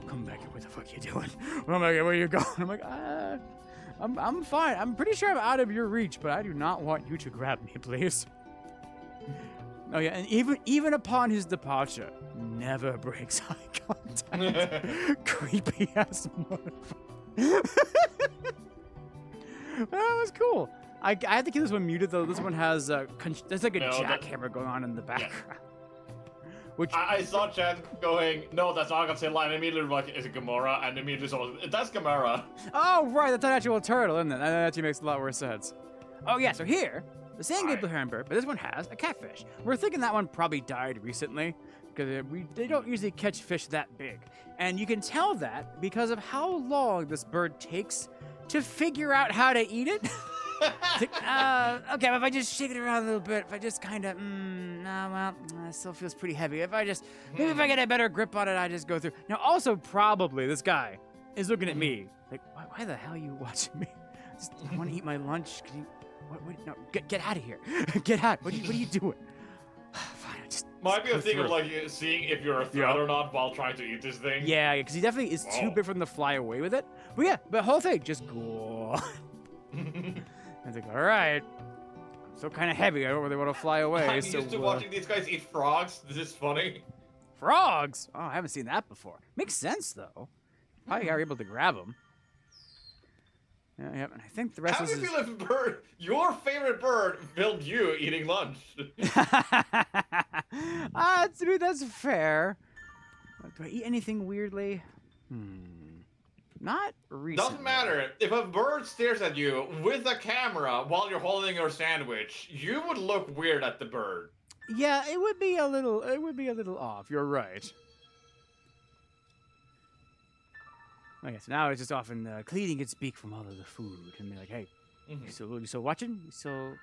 Come back here. What the fuck are you doing? Come back here. Where are you going? I'm like, I'm fine. I'm pretty sure I'm out of your reach, but I do not want you to grab me, please. Oh yeah, and even upon his departure, never breaks eye contact. Creepy ass motherfucker. That was cool. I had to keep this one muted though. This one has there's like a jackhammer going on in the background. Yeah. Which I saw Chad going, no, that's not Godzilla, and immediately like, is it Gamora? And immediately someone, that's Gamora. Oh right, that's an actual turtle, isn't it? That actually makes a lot more sense. Oh yeah, so here, the same Gable Herrenberg, but this one has a catfish. We're thinking that one probably died recently, because they don't usually catch fish that big. And you can tell that because of how long this bird takes to figure out how to eat it. Okay, but if I just shake it around a little bit, if I just kind of, it still feels pretty heavy. If I just, maybe if I get a better grip on it, I just go through. Now, also, probably, this guy is looking at me like, why the hell are you watching me? I want to eat my lunch. Can you, no, get out of here. Get out. What are you doing? Fine, might be a thing of like seeing if you're a threat or not while trying to eat this thing. Yeah, because he definitely is too big for him to fly away with it. But yeah, the whole thing, just go. I was like, all right. I'm still kind of heavy. I don't really want to fly away. I'm used to watching these guys eat frogs. This is funny. Frogs? Oh, I haven't seen that before. Makes sense, though. Probably are able to grab them. Yeah, and I think the rest How is... do you feel if your favorite bird filmed you eating lunch? To me, that's fair. Do I eat anything weirdly? Not recently. Doesn't matter. If a bird stares at you with a camera while you're holding your sandwich, you would look weird at the bird. Yeah, it would be a little off. You're right. Okay, so now it's just often cleaning its beak from all of the food and be like, hey, you still watching? I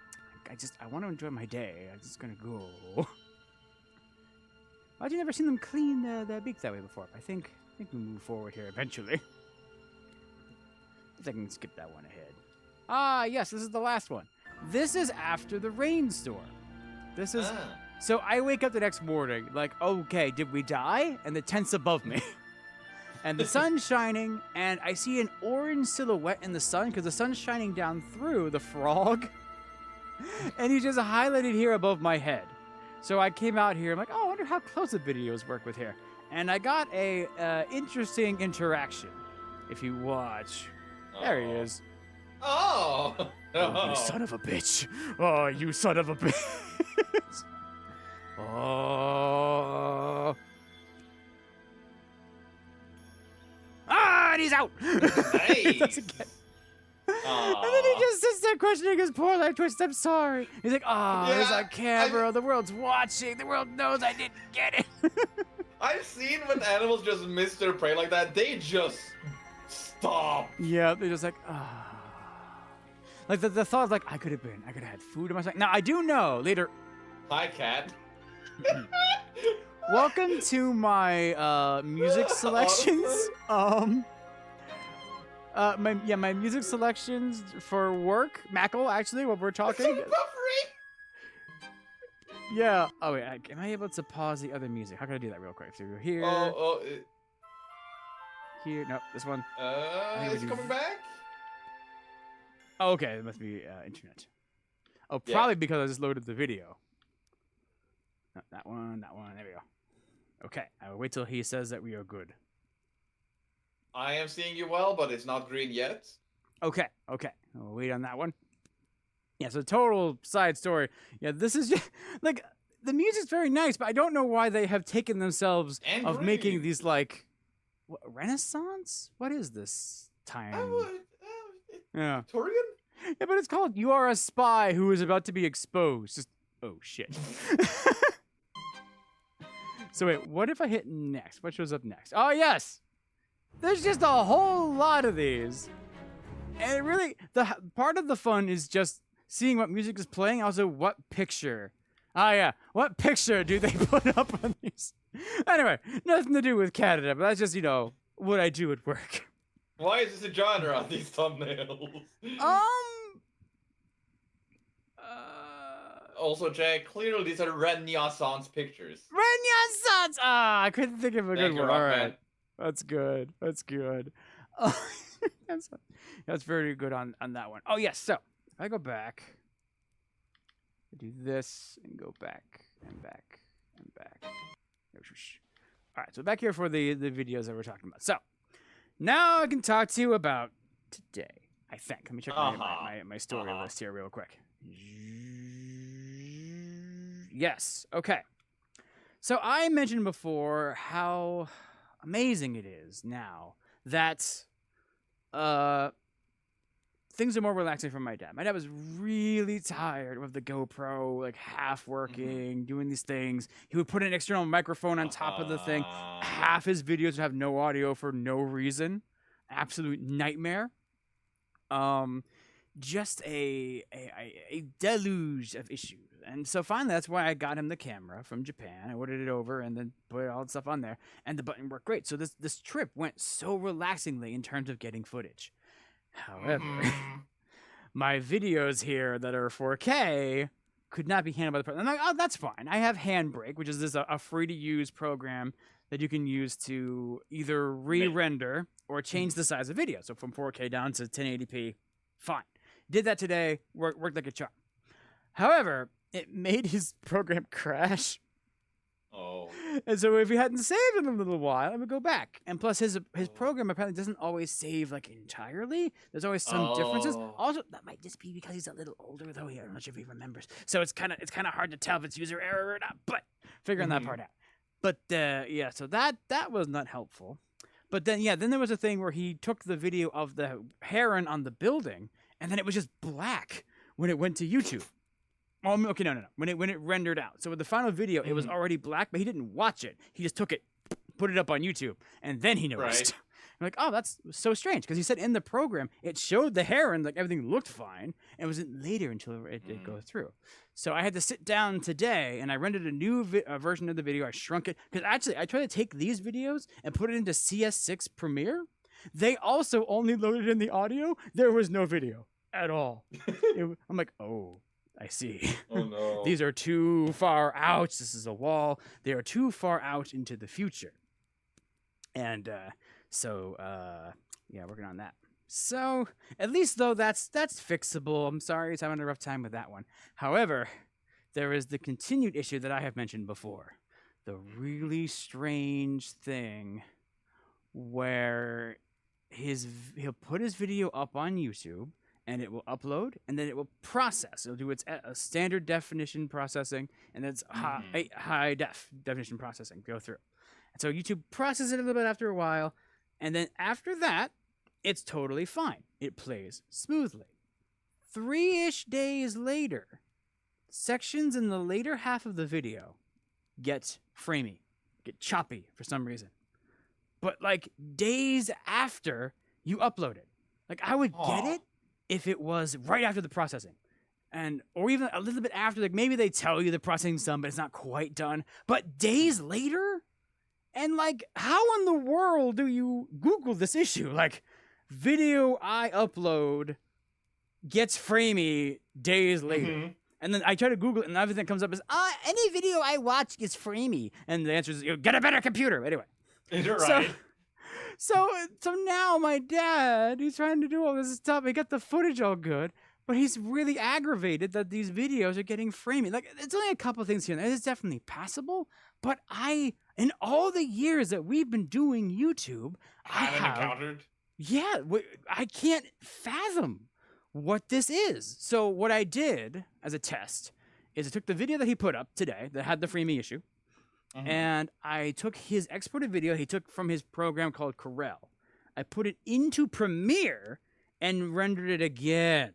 want to enjoy my day. I'm just gonna go. Why'd you never seen them clean their beak that way before? I think we move forward here eventually. I can skip that one ahead. Ah, yes, this is the last one. This is after the rainstorm. This is... So I wake up the next morning, like, okay, did we die? And the tent's above me. And the sun's shining, and I see an orange silhouette in the sun, because the sun's shining down through the frog. And he's just highlighted here above my head. So I came out here, I'm like, oh, I wonder how close the videos work with here. And I got a interesting interaction, if you watch. There he is. Oh! Oh, you son of a bitch. Oh, you son of a bitch. Oh. Ah, and he's out. Nice. And then he just sits there questioning his poor life choices. I'm sorry. He's like, oh, there's a camera. The world's watching. The world knows I didn't get it. I've seen when animals just miss their prey like that. They just stop. Yeah, they're just like, ah. Like the thought of like, I could have had food in my stomach. Now, I do know later. Hi, cat. Welcome to my music selections. My music selections for work. Mackle, actually, what we're talking. Yeah. Oh wait, am I able to pause the other music? How can I do that real quick? So we're here. Here. Nope. This one. Is it coming back? Oh, okay. It must be internet. Oh, probably because I just loaded the video. No, that one. There we go. Okay. I will wait till he says that we are good. I am seeing you well, but it's not green yet. Okay. I'll wait on that one. Yeah, so total side story. Yeah, this is just like the music's very nice, but I don't know why they have taken themselves And of making green. these like Renaissance. What is this time? Yeah, Victorian? yeah, but it's called "You Are a Spy Who Is About to Be Exposed." Just oh shit. So wait, what if I hit next? What shows up next? Oh yes, there's just a whole lot of these, and it really part of the fun is just seeing what music is playing. Also, what picture? Ah yeah, what picture do they put up on these? Anyway, nothing to do with Canada, but that's just what I do at work. Why is this a genre on these thumbnails? Also, Jack, clearly these are Renaissance pictures. Renaissance! Ah, I couldn't think of a Thank good you, one. All Rockman. right. That's good. That's good. That's very good on that one. Oh, yes. So, if I go back, I do this and go back and back and back. All right. So, back here for the videos that we're talking about. So, now I can talk to you about today, I think. Let me check my story list here real quick. Yes. Okay. So I mentioned before how amazing it is now that things are more relaxing for my dad. My dad was really tired of the GoPro, like half working, doing these things. He would put an external microphone on top of the thing. Half his videos would have no audio for no reason. Absolute nightmare. Just a deluge of issues. And so finally, that's why I got him the camera from Japan. I ordered it over and then put all the stuff on there. And the button worked great. So this trip went so relaxingly in terms of getting footage. However, my videos here that are 4K could not be handled by the program. I'm like, oh, that's fine. I have Handbrake, which is a free-to-use program that you can use to either re-render or change the size of video. So from 4K down to 1080p, fine. Did that today, worked like a charm. However, it made his program crash. Oh. And so if he hadn't saved it in a little while, I would go back. And plus his program apparently doesn't always save like entirely. There's always some differences. Also, that might just be because he's a little older though. I'm not sure if he remembers. So it's kind of hard to tell if it's user error or not, but figuring that part out. But yeah, so that was not helpful. But then there was a thing where he took the video of the heron on the building and then it was just black when it went to YouTube. Oh, okay, no. When it rendered out. So with the final video, it was already black, but he didn't watch it. He just took it, put it up on YouTube, and then he noticed. Right. I'm like, oh, that's so strange, because he said in the program, it showed the heron, like everything looked fine, and it wasn't later until it did go through. So I had to sit down today, and I rendered a new version of the video. I shrunk it, because actually, I tried to take these videos and put it into CS6 Premiere. They also only loaded in the audio. There was no video at all. I'm like, oh. I see. Oh no. These are too far out. This is a wall. They are too far out into the future. And yeah, working on that. So at least though that's fixable. I'm sorry, it's having a rough time with that one. However, there is the continued issue that I have mentioned before. The really strange thing where he'll put his video up on YouTube, and it will upload, and then it will process. It'll do its standard definition processing, and then it's high definition processing go through. And so YouTube processes it a little bit after a while, and then after that, it's totally fine. It plays smoothly. 3-ish days later, sections in the later half of the video get framey, get choppy for some reason. But like days after you upload it. Like I would get it if it was right after the processing, or even a little bit after, like maybe they tell you the processing's done, but it's not quite done. But days later, and like, how in the world do you Google this issue? Like, video I upload gets framey days later. And then I try to Google it, and everything that comes up is, any video I watch gets framey. And the answer is, get a better computer. Anyway. Right. So now my dad, he's trying to do all this stuff. He got the footage all good, but he's really aggravated that these videos are getting framey. Like, it's only a couple things here and there. It's definitely passable, but in all the years that we've been doing YouTube, I haven't encountered. Yeah, I can't fathom what this is. So what I did as a test is I took the video that he put up today that had the freemie issue, and I took his exported video he took from his program called Corel. I put it into Premiere and rendered it again.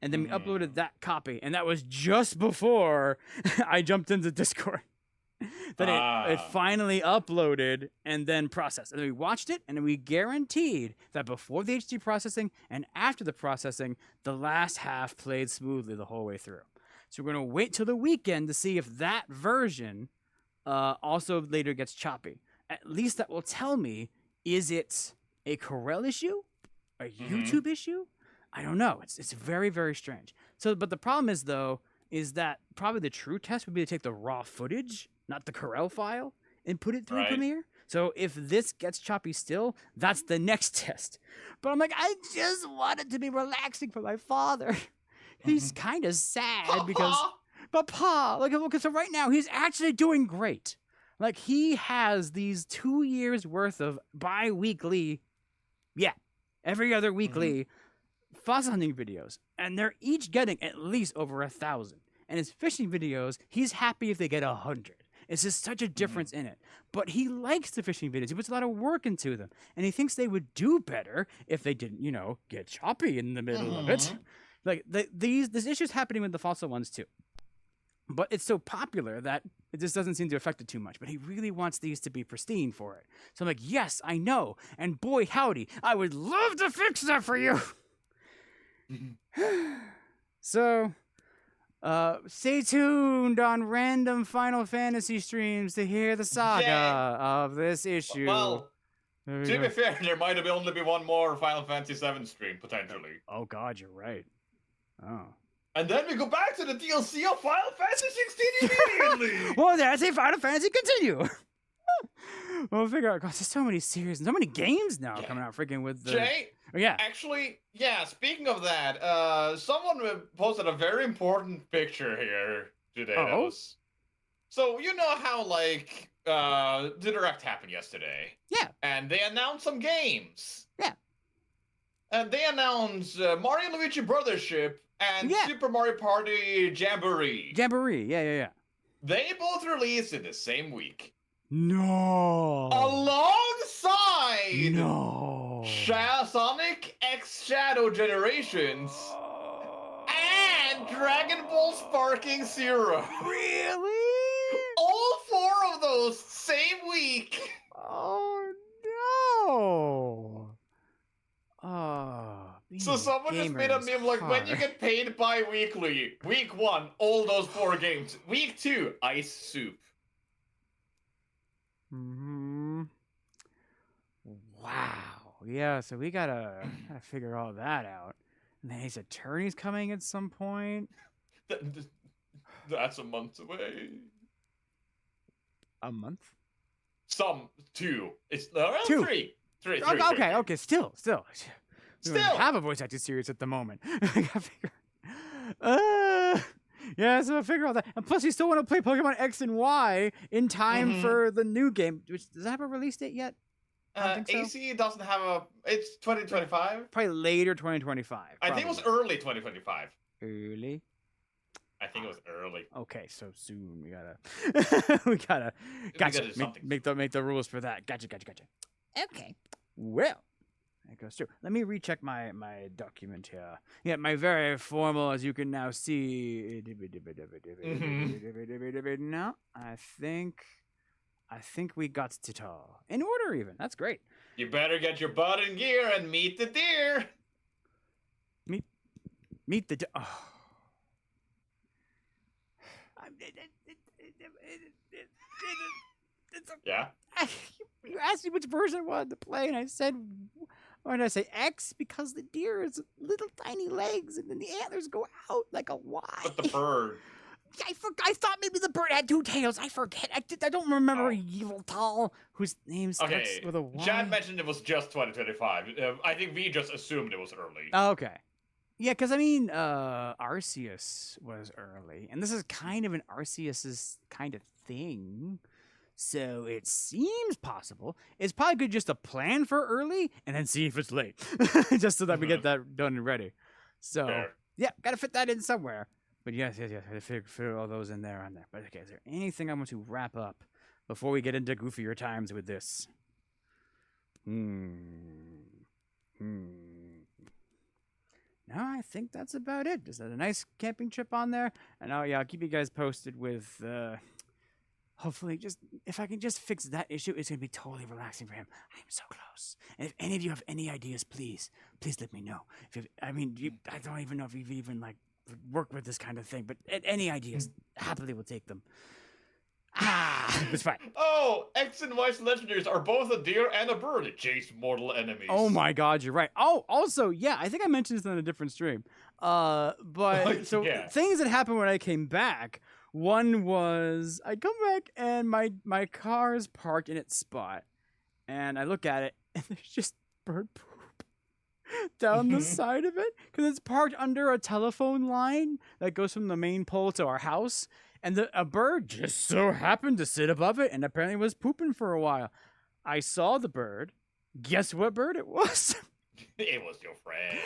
And then we uploaded that copy. And that was just before I jumped into Discord. That it finally uploaded and then processed. And then we watched it, and we guaranteed that before the HD processing and after the processing, the last half played smoothly the whole way through. So we're going to wait till the weekend to see if that version also later gets choppy. At least that will tell me, is it a Corel issue? A YouTube issue? I don't know. It's very, very strange. So, but the problem is, though, is that probably the true test would be to take the raw footage, not the Corel file, and put it through Premiere. So if this gets choppy still, that's the next test. But I'm like, I just want it to be relaxing for my father. He's kind of sad because... But Pa, like, okay, so right now, he's actually doing great. Like, he has these 2 years worth of bi-weekly, every other weekly fossil hunting videos. And they're each getting at least over 1,000. And his fishing videos, he's happy if they get 100. It's just such a difference in it. But he likes the fishing videos. He puts a lot of work into them. And he thinks they would do better if they didn't, get choppy in the middle of it. Like, this issue's happening with the fossil ones, too. But it's so popular that it just doesn't seem to affect it too much. But he really wants these to be pristine for it. So I'm like, yes, I know. And boy, howdy, I would love to fix that for you. So, stay tuned on random Final Fantasy streams to hear the saga of this issue. Well, to be fair, there might have only be one more Final Fantasy VII stream, potentially. Oh, God, you're right. Oh. And then we go back to the DLC of Final Fantasy 16 immediately! Well, then I say Final Fantasy continue! We'll figure out, gosh, there's so many series and so many games now coming out freaking with the... Jay? Oh, yeah. Actually, speaking of that, someone posted a very important picture here today. Oh? So, you know how, the Direct happened yesterday? Yeah. And they announced some games. Yeah. And they announced Mario and Luigi Brothership and Super Mario Party Jamboree. Jamboree, yeah. They both released in the same week. No. Alongside Sonic X Shadow Generations and Dragon Ball Sparking Zero. Really? All four of those same week. Oh no. Oh. So someone just made a meme like, when you get paid bi-weekly, week 1, all those 4 games. Week 2, Ice Soup. Wow. Yeah, so we gotta figure all that out. And then his attorney's coming at some point. That's a month away. A month? 2. It's around 2. 3. 3. Okay. Still. We don't have a voice acting series at the moment. I gotta figure. Yeah, so I figure all that. And plus, you still want to play Pokemon X and Y in time for the new game. Which does that have a release date yet? I don't think so. AC doesn't have a. It's 2025. Probably later 2025. I think it was early 2025. Early. I think it was early. Okay, so soon we gotta. Gotcha. Make the rules for that. Gotcha. Okay. Well. It goes through. Let me recheck my document here. Yeah, my very formal, as you can now see. No, I think we got it all in order. Even that's great. You better get your butt in gear and meet the deer. Meet the. Oh. Yeah. You asked me which version I wanted to play, and I said. Or did I say X? Because the deer has little tiny legs, and then the antlers go out like a Y. But the bird. I thought maybe the bird had 2 tails. I forget. I don't remember Yveltal, whose name starts with a Y. Chad mentioned it was just 2025. I think we just assumed it was early. Oh, okay. Yeah, because, Arceus was early. And this is kind of an Arceus's kind of thing. So it seems possible. It's probably good just to plan for early and then see if it's late. Just so that we get that done and ready. So Fair. yeah, gotta fit that in somewhere. But yes, I gotta fit all those in there on there. But okay, is there anything I want to wrap up before we get into goofier times with this? No, I think that's about it. Just a nice camping trip on there, and I'll keep you guys posted with. Hopefully, just if I can just fix that issue, it's gonna be totally relaxing for him. I'm so close. And if any of you have any ideas, please let me know. I don't even know if you've even like worked with this kind of thing, but any ideas, happily will take them. It's fine. Oh, X and Y's legendaries are both a deer and a bird. Chase mortal enemies. Oh my God, you're right. Oh, also, yeah, I think I mentioned this on a different stream. But so Yeah. things that happened when I came back. One was I come back and my car is parked in its spot, and I look at it and there's just bird poop down the side of it because it's parked under a telephone line that goes from the main pole to our house, and a bird just so happened to sit above it and apparently was pooping for a while. I saw the bird. Guess what bird it was? It was your friend.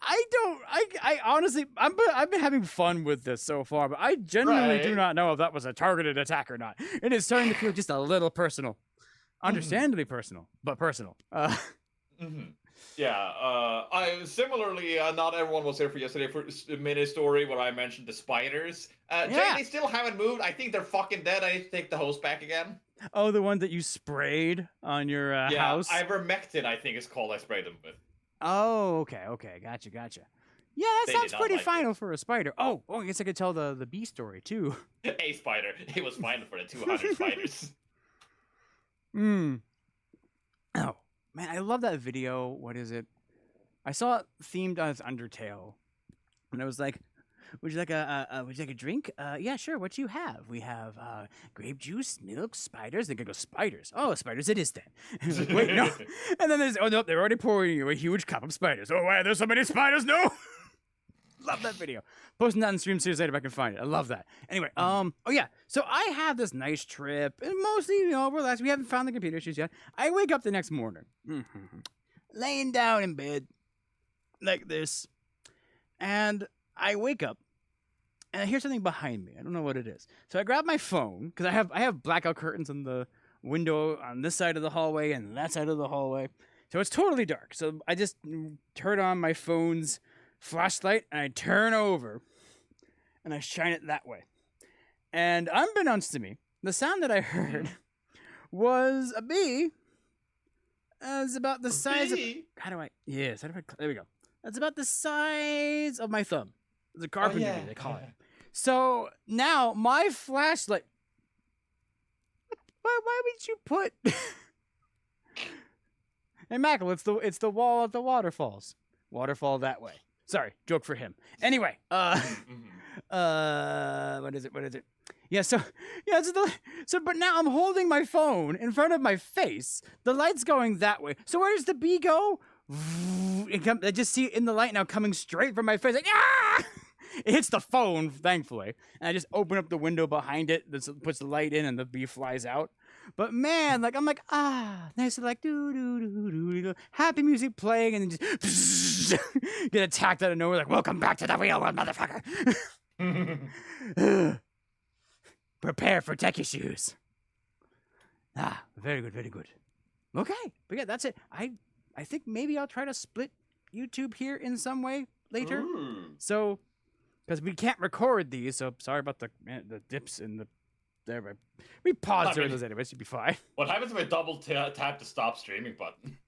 I honestly, I've been having fun with this so far, but I genuinely do Right. not know if that was a targeted attack or not. It is starting to feel just a little personal. Understandably personal, but personal. Yeah, I similarly, not everyone was here for yesterday for a mini story where I mentioned the spiders. Jay, Yeah. they still haven't moved. I think they're fucking dead. I need to take the hose back again. Oh, the one that you sprayed on your Yeah, house? ivermectin, I think is called. I sprayed them with. Oh, okay, gotcha. Yeah, that They sounds did not pretty like final for a spider. Oh, I guess I could tell the bee story too. A spider. It was fine for the 200 spiders. Oh, man, I love that video. What is it? I saw it themed as Undertale. And I was like, would you like a drink? Yeah, sure. What do you have? We have grape juice, milk, spiders. They could go spiders. Oh, spiders it is then. And I was like, wait, no. And then there's, oh, nope, they're already pouring you a huge cup of spiders. Oh, wow, there's so many spiders. No. Love that video. Posting that on stream series later if I can find it. I love that. Anyway, oh yeah. So I have this nice trip, and mostly, relax. We haven't found the computer issues yet. I wake up the next morning, laying down in bed, like this, and I wake up, and I hear something behind me. I don't know what it is. So I grab my phone because I have blackout curtains on the window on this side of the hallway and that side of the hallway, so it's totally dark. So I just turn on my phone's flashlight and I turn over and I shine it that way. And unbeknownst to me, the sound that I heard was a bee. It's about the size of. There we go. That's about the size of my thumb. It's a carpenter bee, they call it. So now my flashlight. Why would you put? Hey, Mackle, it's the wall at the waterfalls. Waterfall that way. Sorry, joke for him. Anyway, what is it? Yeah, so but now I'm holding my phone in front of my face. The light's going that way. So where does the bee go? I just see it in the light now coming straight from my face. Like, ah! It hits the phone, thankfully, and I just open up the window behind it. That puts the light in, and the bee flies out. But man, I'm like, nice, like do, happy music playing, and then just get attacked out of nowhere. Like, welcome back to the real world, motherfucker. Prepare for tech issues. Very good. Okay, but yeah, that's it. I think maybe I'll try to split YouTube here in some way later. Ooh. So, because we can't record these, so sorry about the dips in the. There, we pause during those anyways. Should be fine. What happens if I double tap the stop streaming button?